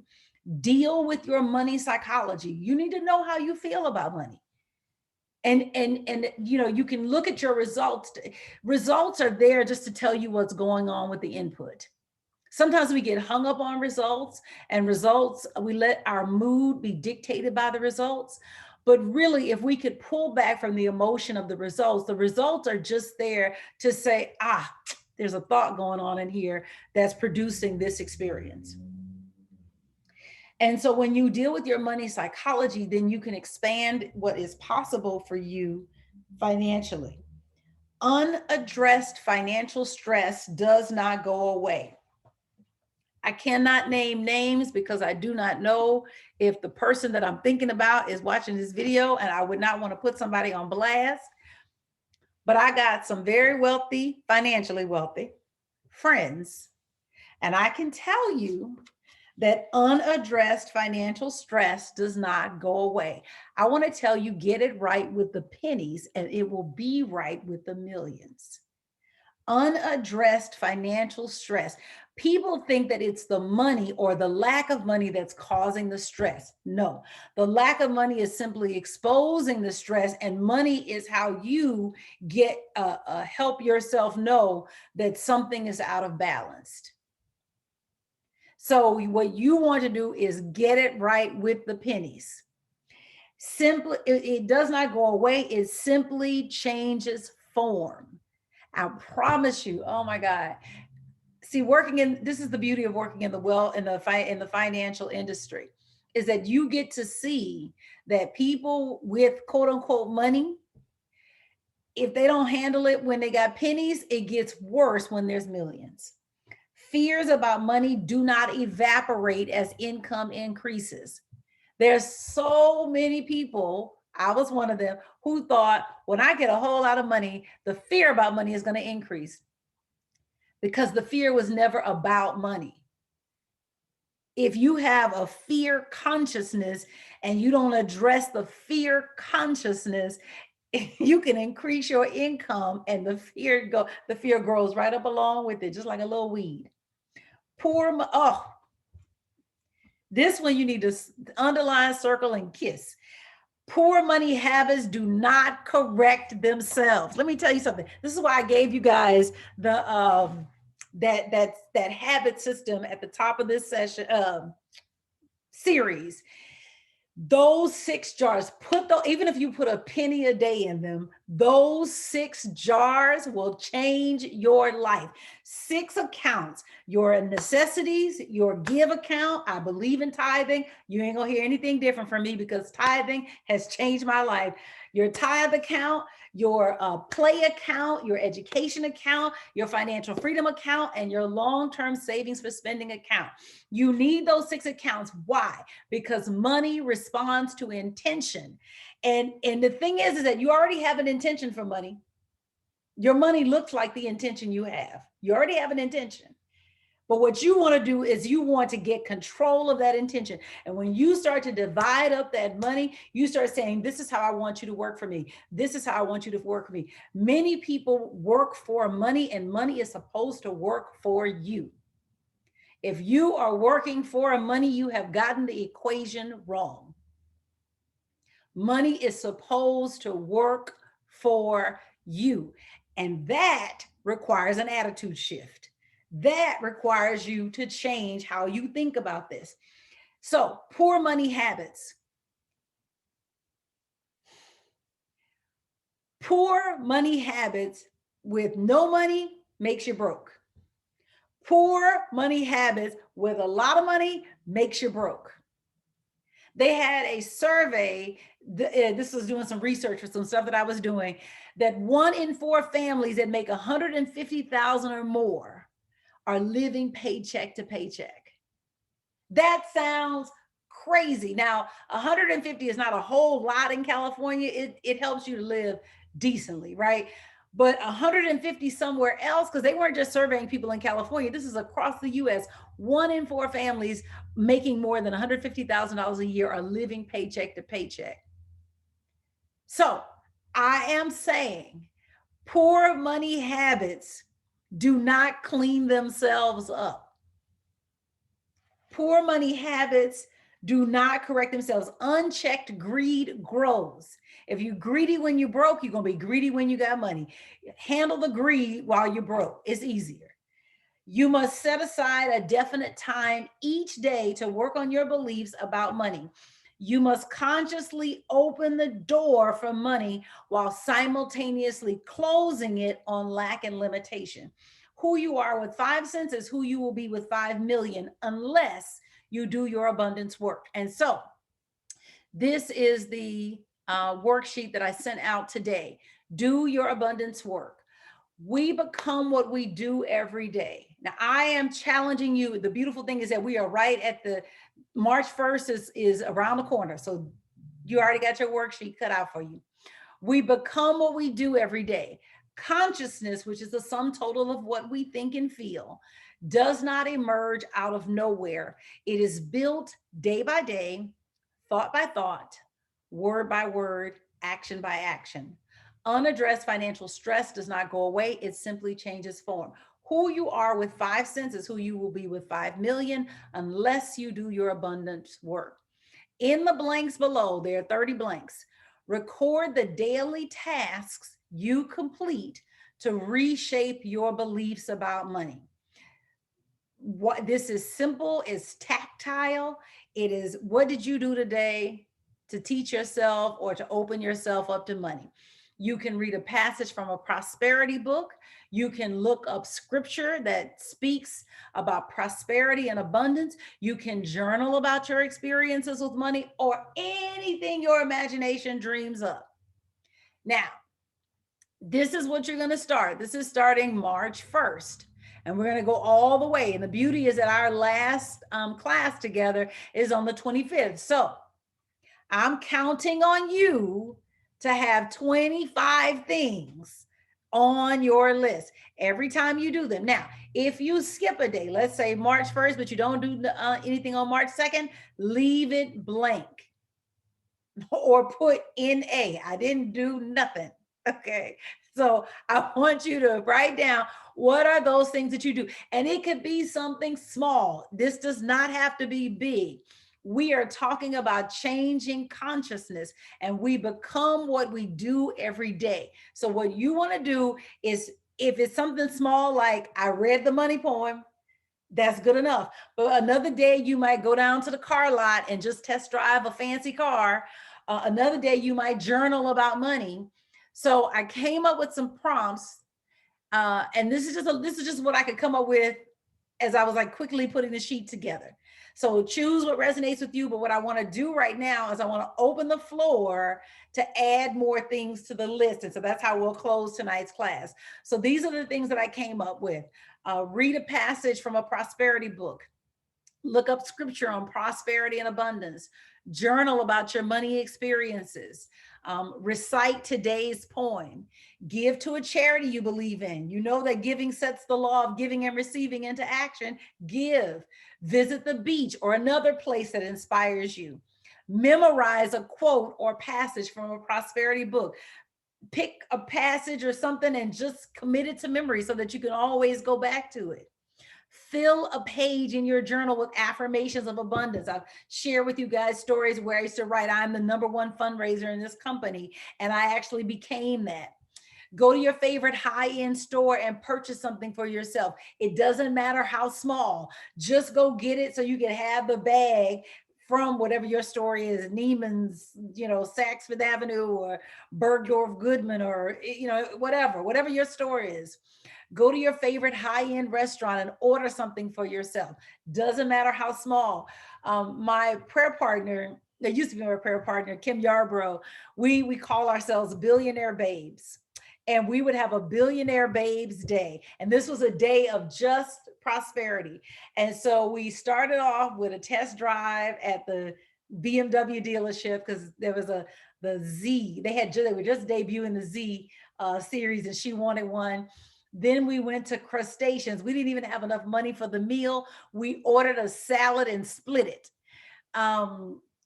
Deal with your money psychology. You need to know how you feel about money. And you know, you can look at your results. Results are there just to tell you what's going on with the input. Sometimes we get hung up on results, and results, we let our mood be dictated by the results. But really, if we could pull back from the emotion of the results are just there to say, there's a thought going on in here that's producing this experience. And so when you deal with your money psychology, then you can expand what is possible for you financially. Unaddressed financial stress does not go away. I cannot name names because I do not know if the person that I'm thinking about is watching this video, and I would not want to put somebody on blast. But I got some very wealthy, financially wealthy friends, and I can tell you that unaddressed financial stress does not go away. I want to tell you, get it right with the pennies, and it will be right with the millions. Unaddressed financial stress. People think that it's the money or the lack of money that's causing the stress. No, the lack of money is simply exposing the stress, and money is how you get help yourself know that something is out of balance. So what you want to do is get it right with the pennies. Simply, it does not go away. It simply changes form. I promise you. Oh my God. See, this is the beauty of working in the financial industry, is that you get to see that people with quote unquote money, if they don't handle it when they got pennies, it gets worse when there's millions. Fears about money do not evaporate as income increases. There's so many people, I was one of them, who thought when I get a whole lot of money, the fear about money is going to increase, because the fear was never about money. If you have a fear consciousness and you don't address the fear consciousness, you can increase your income, and the fear grows right up along with it, just like a little weed. This one you need to underline, circle, and kiss. Poor money habits do not correct themselves. Let me tell you something. This is why I gave you guys the that habit system at the top of this session series. Those 6 jars, even if you put a penny a day in them, those 6 jars will change your life. 6 accounts: your necessities, your give account. I believe in tithing. You ain't gonna hear anything different from me, because tithing has changed my life. Your tithe account, your play account, your education account, your financial freedom account, and your long-term savings for spending account. You need those 6 accounts. Why? Because money responds to intention. And the thing is that you already have an intention for money. Your money looks like the intention you have. You already have an intention. But what you want to do is you want to get control of that intention. And when you start to divide up that money, you start saying, this is how I want you to work for me. This is how I want you to work for me. Many people work for money, and money is supposed to work for you. If you are working for money, you have gotten the equation wrong. Money is supposed to work for you. And that requires an attitude shift. That requires you to change how you think about this. So, poor money habits. Poor money habits with no money makes you broke. Poor money habits with a lot of money makes you broke. They had a survey, this was doing some research for some stuff that I was doing, that 1 in 4 families that make $150,000 or more are living paycheck to paycheck. That sounds crazy. Now, 150 is not a whole lot in California. It helps you to live decently, right? But 150 somewhere else, because they weren't just surveying people in California, this is across the US. 1 in 4 families making more than $150,000 a year are living paycheck to paycheck. So I am saying poor money habits do not clean themselves up. Poor money habits do not correct themselves. Unchecked greed grows. If you're greedy when you're broke, you're going to be greedy when you got money. Handle the greed while you're broke. It's easier. You must set aside a definite time each day to work on your beliefs about money. You must consciously open the door for money while simultaneously closing it on lack and limitation. Who you are with 5 cents is who you will be with 5 million unless you do your abundance work. And so this is the worksheet that I sent out today. Do your abundance work. We become what we do every day. Now, I am challenging you. The beautiful thing is that we are right at the March 1st is around the corner. So you already got your worksheet cut out for you. We become what we do every day. Consciousness, which is the sum total of what we think and feel, does not emerge out of nowhere. It is built day by day, thought by thought, word by word, action by action. Unaddressed financial stress does not go away. It simply changes form. Who you are with 5 cents is who you will be with 5 million unless you do your abundance work. In the blanks below, there are 30 blanks. Record the daily tasks you complete to reshape your beliefs about money. What this is simple, it's tactile. It is, what did you do today to teach yourself or to open yourself up to money? You can read a passage from a prosperity book. You can look up scripture that speaks about prosperity and abundance. You can journal about your experiences with money or anything your imagination dreams up. Now, this is what you're going to start. This is starting March 1st. And we're going to go all the way. And the beauty is that our last class together is on the 25th. So I'm counting on you to have 25 things on your list every time you do them. Now, if you skip a day, let's say March 1st, but you don't do anything on March 2nd, leave it blank or put NA. I didn't do nothing. Okay. So I want you to write down what are those things that you do. And it could be something small. This does not have to be big. We are talking about changing consciousness and we become what we do every day. So what you want to do is, if it's something small, like I read the money poem, that's good enough. But another day you might go down to the car lot and just test drive a fancy car. Another day you might journal about money. So I came up with some prompts, and this is just what I could come up with as I was like quickly putting the sheet together. So choose what resonates with you. But what I want to do right now is I want to open the floor to add more things to the list. And so that's how we'll close tonight's class. So these are the things that I came up with. Read a passage from a prosperity book. Look up scripture on prosperity and abundance. Journal about your money experiences. Recite today's poem. Give to a charity you believe in. You know that giving sets the law of giving and receiving into action. Give. Visit the beach or another place that inspires you. Memorize a quote or passage from a prosperity book. Pick a passage or something and just commit it to memory so that you can always go back to it. Fill a page in your journal with affirmations of abundance. I've shared with you guys stories where I used to write, I'm the #1 fundraiser in this company, and I actually became that. Go to your favorite high-end store and purchase something for yourself. It doesn't matter how small, just go get it so you can have the bag from whatever your store is, Neiman's, Saks Fifth Avenue or Bergdorf Goodman or, whatever your store is. Go to your favorite high-end restaurant and order something for yourself. Doesn't matter how small. My prayer partner, that used to be my prayer partner, Kim Yarbrough, we call ourselves Billionaire Babes. And we would have a Billionaire Babes Day. And this was a day of just prosperity. And so we started off with a test drive at the BMW dealership because there was the Z. They were just debuting the Z series and she wanted one. Then we went to crustaceans. We didn't even have enough money for the meal. We ordered a salad and split it.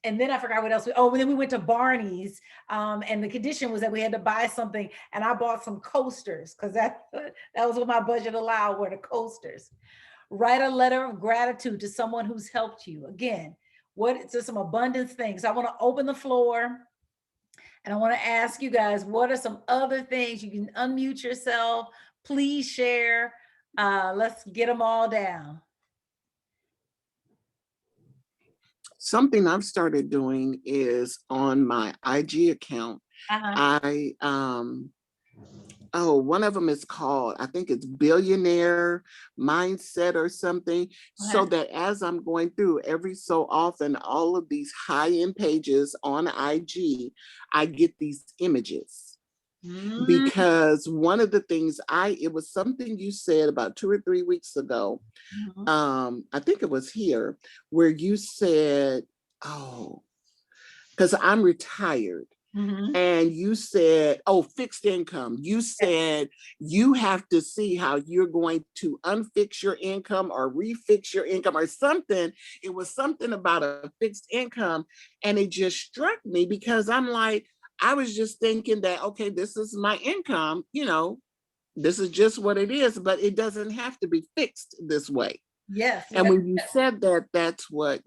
And then I forgot what else. Then we went to Barney's. And the condition was that we had to buy something. And I bought some coasters because that was what my budget allowed, were the coasters. Write a letter of gratitude to someone who's helped you. Again, What, so some abundance things. I want to open the floor and I want to ask you guys, what are some other things? You can unmute yourself. Please share. Let's get them all down. Something I've started doing is on my IG account. I one of them is called, I think it's Billionaire Mindset or something. So that as I'm going through every so often, all of these high-end pages on IG, I get these images. Because one of the things it was something you said about 2 or 3 weeks ago. I think it was here where you said, because I'm retired. And you said, fixed income. You said you have to see how you're going to unfix your income or refix your income or something. It was something about a fixed income. And it just struck me because I'm like, I was just thinking that, okay, this is my income, this is just what it is, but it doesn't have to be fixed this way. Yes. And when you said that, that's what,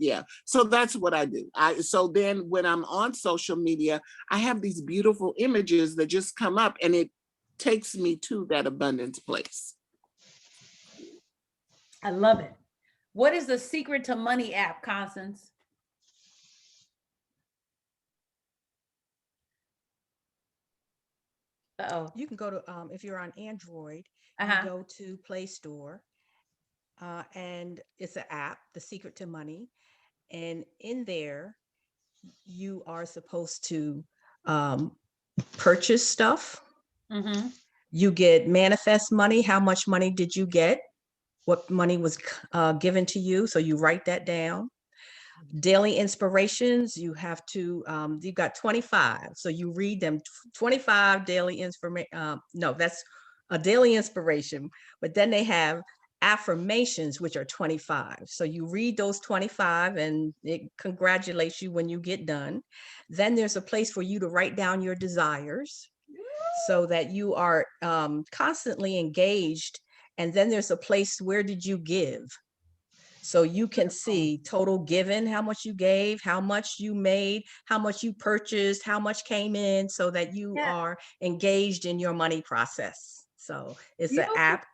so that's what I do. So then when I'm on social media, I have these beautiful images that just come up and it takes me to that abundance place. I love it. What is the Secret to Money app, Constance? You can go to, if you're on Android, you go to Play Store, and it's an app, The Secret to Money. And in there, you are supposed to purchase stuff. You get manifest money. How much money did you get? What money was given to you? So you write that down. Daily inspirations, you have to, you've got 25. So you read them, 25 daily inspiration. No, that's a daily inspiration. But then they have affirmations, which are 25. So you read those 25 and it congratulates you when you get done. Then there's a place for you to write down your desires so that you are constantly engaged. And then there's a place, where did you give? So you can see total given, how much you gave, how much you made, how much you purchased, how much came in, so that you are engaged in your money process. So it's an app,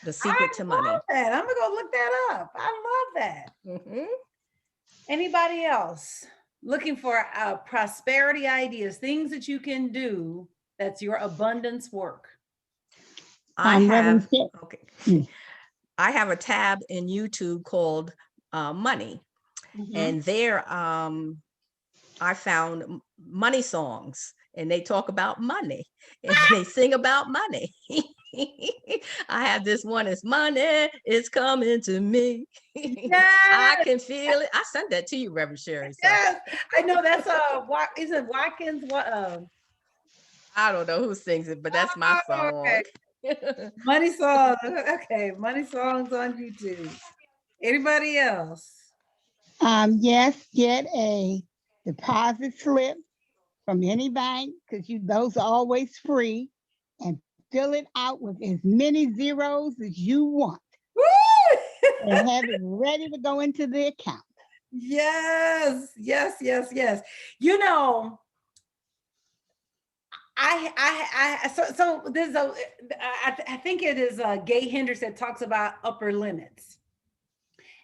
The Secret to Money. That. I'm gonna go look that up. I love that. Anybody else looking for prosperity ideas, things that you can do that's your abundance work? I have a tab in YouTube called Money. And there I found money songs, and they talk about money and they sing about money. I have this one, it's money is coming to me. I can feel it. I sent that to you, Reverend Sherri. So. Yes, I know that's is it Watkins? What I don't know who sings it, but that's my song. Okay. Money songs. Okay, money songs on YouTube. Anybody else? Yes, get a deposit slip from any bank, because those are always free, and fill it out with as many zeros as you want. And have it ready to go into the account. Yes. So there's I think it is Gay Hendricks that talks about upper limits,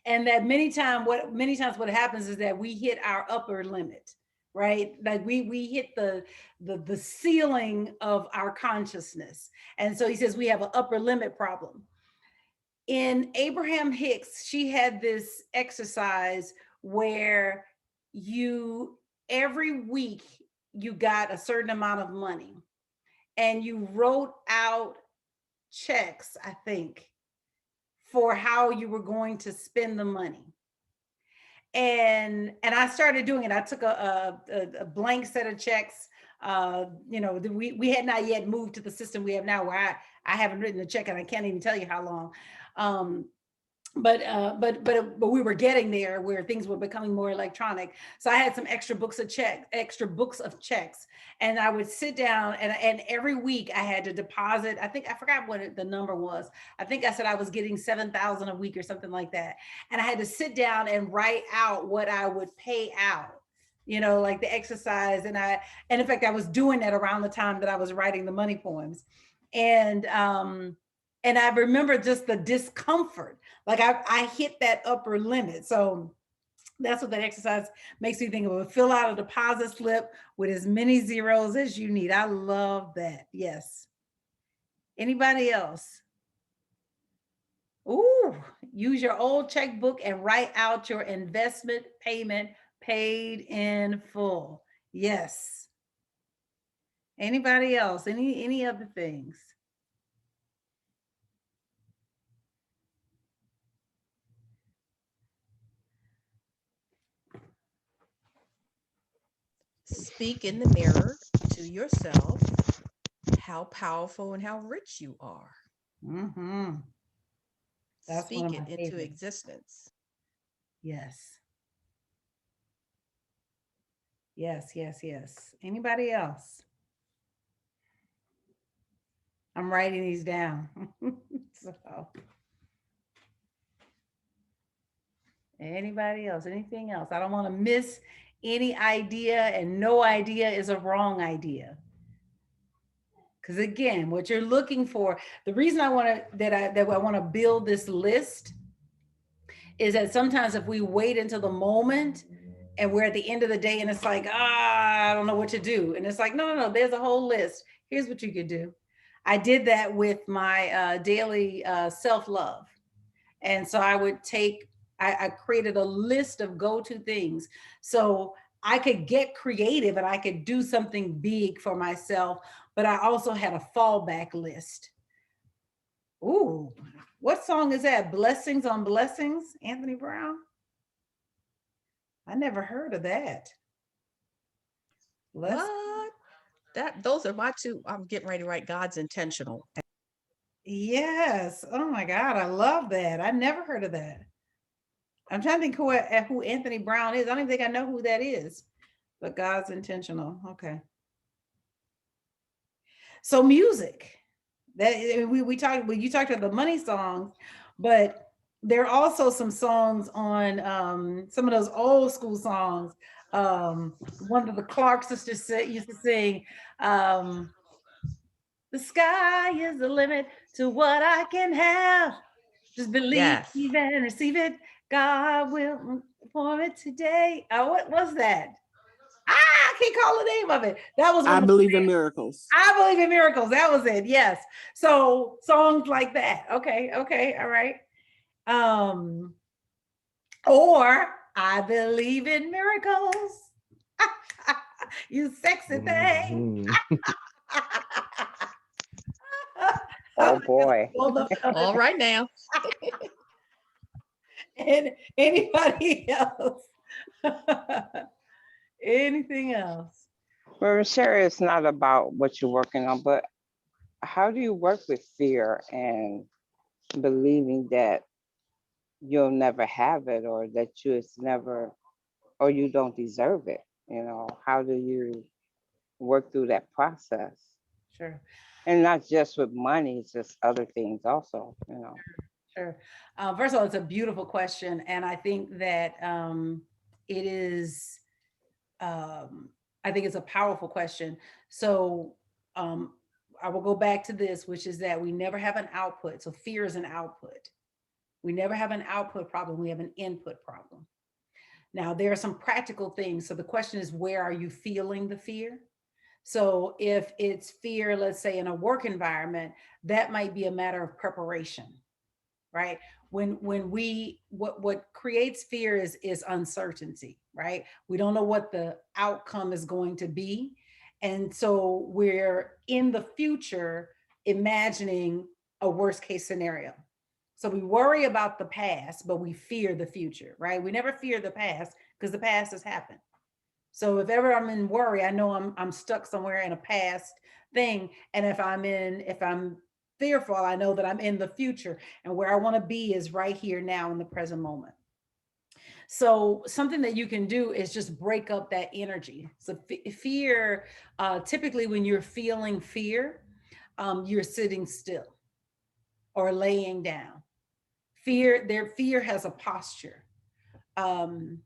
and that many times what happens is that we hit our upper limit, right? Like we hit the ceiling of our consciousness, and so he says we have an upper limit problem. In Abraham Hicks, she had this exercise where every week you got a certain amount of money and you wrote out checks, I think, for how you were going to spend the money. And I started doing it. I took a blank set of checks. We had not yet moved to the system we have now, where I haven't written a check and I can't even tell you how long. but we were getting there where things were becoming more electronic. So I had some extra books of checks, and I would sit down, and every week I had to deposit. I forgot what the number was. I think I said I was getting 7,000 a week or something like that, and I had to sit down and write out what I would pay out. Like the exercise, and in fact I was doing that around the time that I was writing the money poems, and I remember just the discomfort. Like I hit that upper limit. So that's what that exercise makes me think of. Fill out a deposit slip with as many zeros as you need. I love that. Yes. Anybody else? Ooh, use your old checkbook and write out your investment payment paid in full. Yes. Anybody else? Any other things? Speak in the mirror to yourself how powerful and how rich you are. Mm-hmm. That's one Speak of it my into favorites. existence. Yes. Yes, yes, yes. Anybody else? I'm writing these down. So, anybody else? Anything else? I don't want to miss any idea, and no idea is a wrong idea. Because again, what you're looking for, the reason I want to that I want to build this list is that sometimes if we wait until the moment and we're at the end of the day and it's like, I don't know what to do. And it's like, no, there's a whole list. Here's what you could do. I did that with my daily self-love. And so I created a list of go-to things. So I could get creative and I could do something big for myself, but I also had a fallback list. Ooh, what song is that? Blessings on Blessings, Anthony Brown? I never heard of that. What? Those are my two. I'm getting ready to write God's Intentional. Yes. Oh my God, I love that. I never heard of that. I'm trying to think who Anthony Brown is. I don't even think I know who that is. But God's Intentional. Okay. So music. That we talked when you talked about the money songs, but there are also some songs on some of those old school songs. One of the Clark sisters used to sing, the sky is the limit to what I can have. Just believe Yes. and receive it. God will perform it today. What was that? I can't call the name of it. That was I one of believe in miracles. I believe in miracles. That was it. Yes. So songs like that. Okay. Okay. All right. Um, or I believe in miracles. You sexy thing. Oh boy. All right now. And anybody else? Anything else? Well, Sherri, it's not about what you're working on, but how do you work with fear and believing that you'll never have it, or that it's never, or you don't deserve it? How do you work through that process? Sure. And not just with money, it's just other things also. Sure. First of all, it's a beautiful question. And I think that it is, I think it's a powerful question. So I will go back to this, which is that we never have an output. So fear is an output. We never have an output problem. We have an input problem. Now, there are some practical things. So the question is, where are you feeling the fear? So if it's fear, let's say in a work environment, that might be a matter of preparation, right? When we what creates fear is uncertainty, right? We don't know what the outcome is going to be. And so we're in the future imagining a worst case scenario. So we worry about the past, but we fear the future, right? We never fear the past because the past has happened. So if ever I'm in worry, I know I'm stuck somewhere in a past thing. And if I'm fearful, I know that I'm in the future, and where I want to be is right here now in the present moment. So something that you can do is just break up that energy. So fear, typically when you're feeling fear, you're sitting still or laying down. Fear has a posture. Um,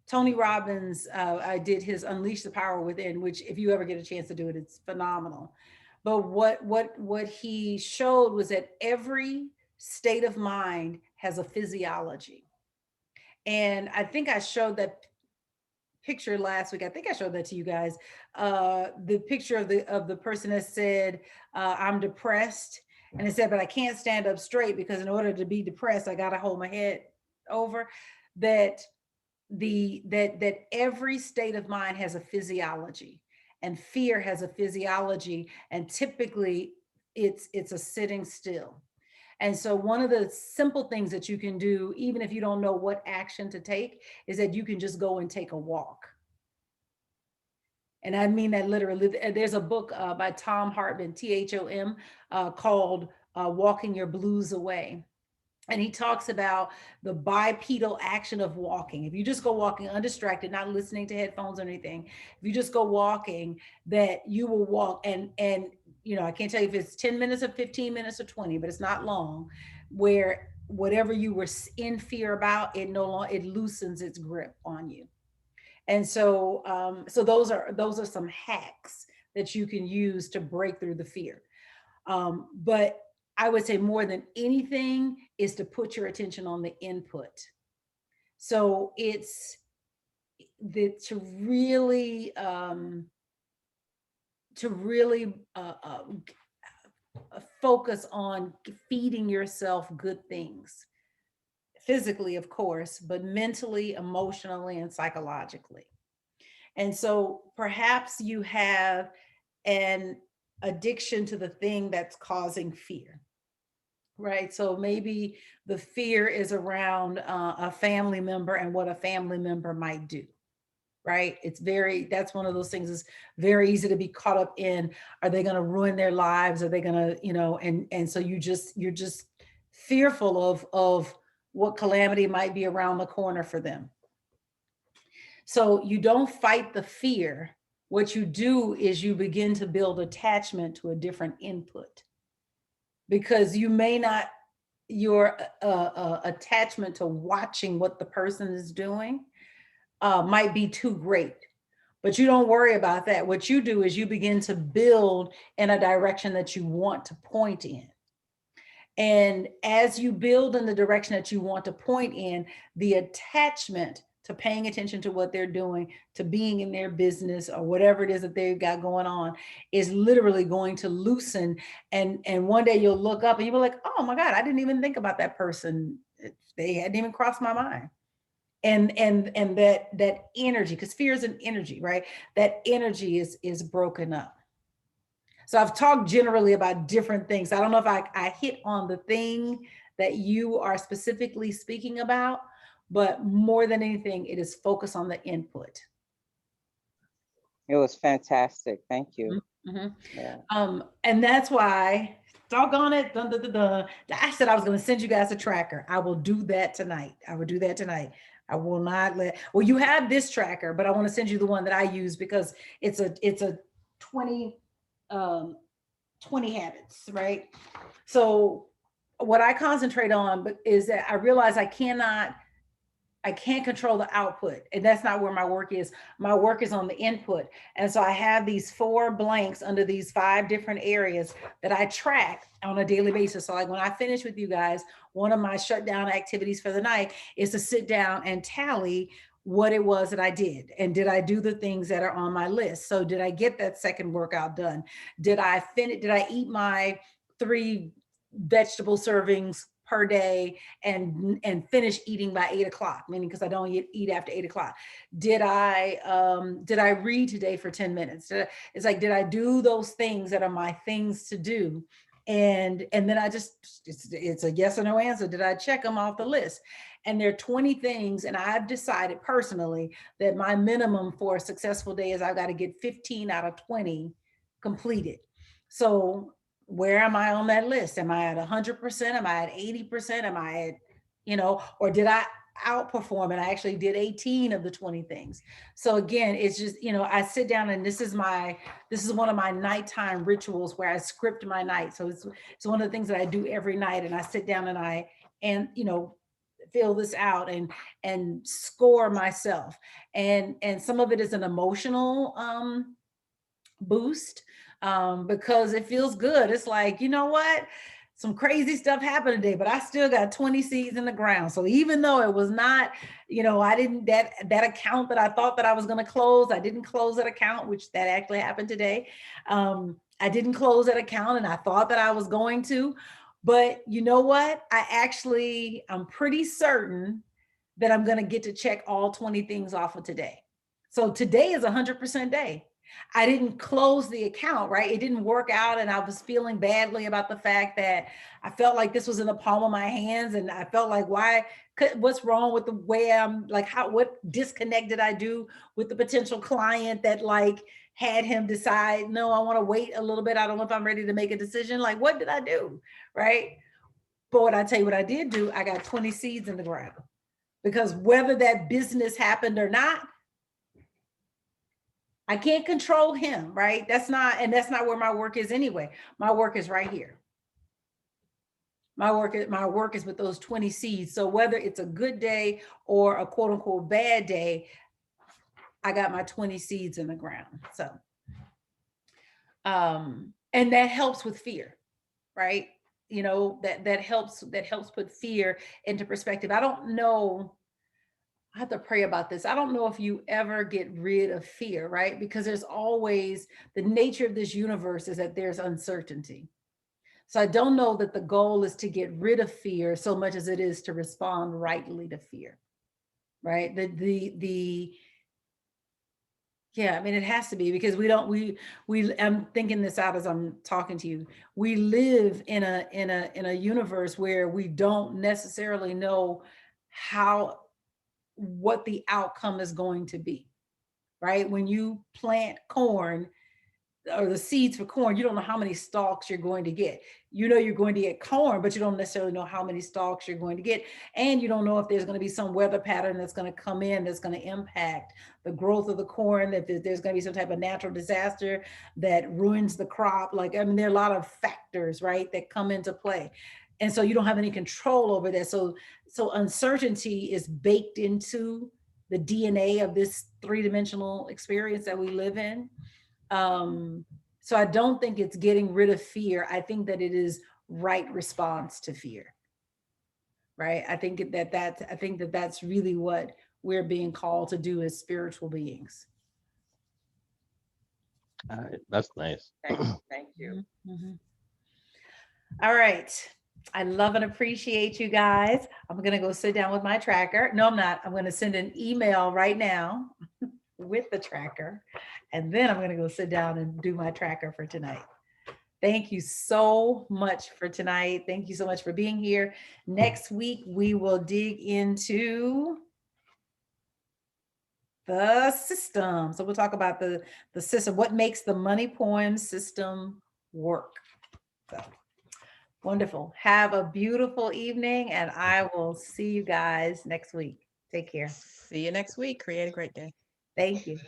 Tony Robbins, I did his Unleash the Power Within, which if you ever get a chance to do it, it's phenomenal. But what he showed was that every state of mind has a physiology. And I think I showed that picture last week. I think I showed that to you guys. The picture of the person that said, "I'm depressed," and it said, "But I can't stand up straight because in order to be depressed, I got to hold my head over." That that every state of mind has a physiology, and fear has a physiology, and typically it's a sitting still. And so one of the simple things that you can do, even if you don't know what action to take, is that you can just go and take a walk. And I mean that literally. There's a book by Tom Hartman, Thom, called Walking Your Blues Away. And he talks about the bipedal action of walking. If you just go walking undistracted, not listening to headphones or anything, if you just go walking, that you will walk and you know, I can't tell you if it's 10 minutes or 15 minutes or 20, but it's not long, where whatever you were in fear about, it no longer, it loosens its grip on you. And so so those are some hacks that you can use to break through the fear. But I would say more than anything is to put your attention on the input. So it's to really focus on feeding yourself good things, physically, of course, but mentally, emotionally, and psychologically. And so perhaps you have an addiction to the thing that's causing fear, right? So maybe the fear is around a family member and what a family member might do, right? That's one of those things, is very easy to be caught up in. Are they going to ruin their lives? Are they going to, you know, and so you're just fearful of what calamity might be around the corner for them. So you don't fight the fear. What you do is you begin to build attachment to a different input, because you may not, your attachment to watching what the person is doing might be too great, but you don't worry about that. What you do is you begin to build in a direction that you want to point in. And as you build in the direction that you want to point in, the attachment to paying attention to what they're doing, to being in their business or whatever it is that they've got going on, is literally going to loosen. And one day you'll look up and you'll be like, oh my God, I didn't even think about that person. They hadn't even crossed my mind. And that energy, because fear is an energy, right? That energy is broken up. So I've talked generally about different things. I don't know if I hit on the thing that you are specifically speaking about, but more than anything, it is focused on the input. It was fantastic. Thank you. Mm-hmm. Yeah. And that's why, doggone it, dun, dun, dun, dun, I said I was going to send you guys a tracker. I will do that tonight. I will not let, well, you have this tracker, but I want to send you the one that I use, because it's a 20 habits, right? So what I concentrate on is that I realize I can't control the output, and that's not where my work is. My work is on the input. And so I have these 4 blanks under these 5 different areas that I track on a daily basis. So like when I finish with you guys, one of my shutdown activities for the night is to sit down and tally what it was that I did. And did I do the things that are on my list? So did I get that second workout done? Did I eat my 3 vegetable servings per day and finish eating by 8 o'clock, meaning because I don't eat after 8 o'clock. Did I read today for 10 minutes? Did I do those things that are my things to do? And then it's a yes or no answer. Did I check them off the list? And there are 20 things. And I've decided personally that my minimum for a successful day is I've got to get 15 out of 20 completed. So where am I on that list? Am I at 100%? Am I at 80%? Am I at, or did I outperform and I actually did 18 of the 20 things? So again, it's just, I sit down and this is one of my nighttime rituals where I script my night. So it's one of the things that I do every night, and I sit down and fill this out and score myself. And some of it is an emotional boost, because it feels good. It's like, you know what? Some crazy stuff happened today, but I still got 20 seeds in the ground. So even though it was not, I didn't, that account that I thought that I was going to close, I didn't close that account, which that actually happened today. I didn't close that account and I thought that I was going to, but you know what? I'm pretty certain that I'm going to get to check all 20 things off of today. So today is 100% day. I didn't close the account, right? It didn't work out. And I was feeling badly about the fact that I felt like this was in the palm of my hands. And I felt like, what's wrong with the way I'm like, what disconnect did I do with the potential client that like had him decide, no, I want to wait a little bit. I don't know if I'm ready to make a decision. Like, what did I do? Right. But what I tell you what I did do, I got 20 seeds in the ground, because whether that business happened or not, I can't control him, right? That's not where my work is anyway. My work is right here. My work is with those 20 seeds. So whether it's a good day or a quote unquote bad day, I got my 20 seeds in the ground. So, and that helps with fear, right? That helps put fear into perspective. I don't know. I have to pray about this. I don't know if you ever get rid of fear, right? Because there's always, the nature of this universe is that there's uncertainty. So I don't know that the goal is to get rid of fear so much as it is to respond rightly to fear, right? Yeah, I mean, it has to be, because I'm thinking this out as I'm talking to you. We live in a universe where we don't necessarily know what the outcome is going to be, right? When you plant corn or the seeds for corn, you don't know how many stalks you're going to get. You're going to get corn, but you don't necessarily know how many stalks you're going to get. And you don't know if there's going to be some weather pattern that's going to come in that's going to impact the growth of the corn, that there's going to be some type of natural disaster that ruins the crop. Like, I mean, there are a lot of factors, right, that come into play. And so you don't have any control over that. So uncertainty is baked into the DNA of this three-dimensional experience that we live in. So I don't think it's getting rid of fear. I think that it is right response to fear. Right. I think that's really what we're being called to do as spiritual beings. That's nice. Thank you. Mm-hmm. All right. I love and appreciate you guys. I'm going to go sit down with my tracker. No, I'm not. I'm going to send an email right now with the tracker, and then I'm going to go sit down and do my tracker for tonight. Thank you so much for tonight. Thank you so much for being here. Next week, we will dig into the system. So we'll talk about the system, what makes the money poem system work. So wonderful. Have a beautiful evening, and I will see you guys next week. Take care. See you next week. Create a great day. Thank you.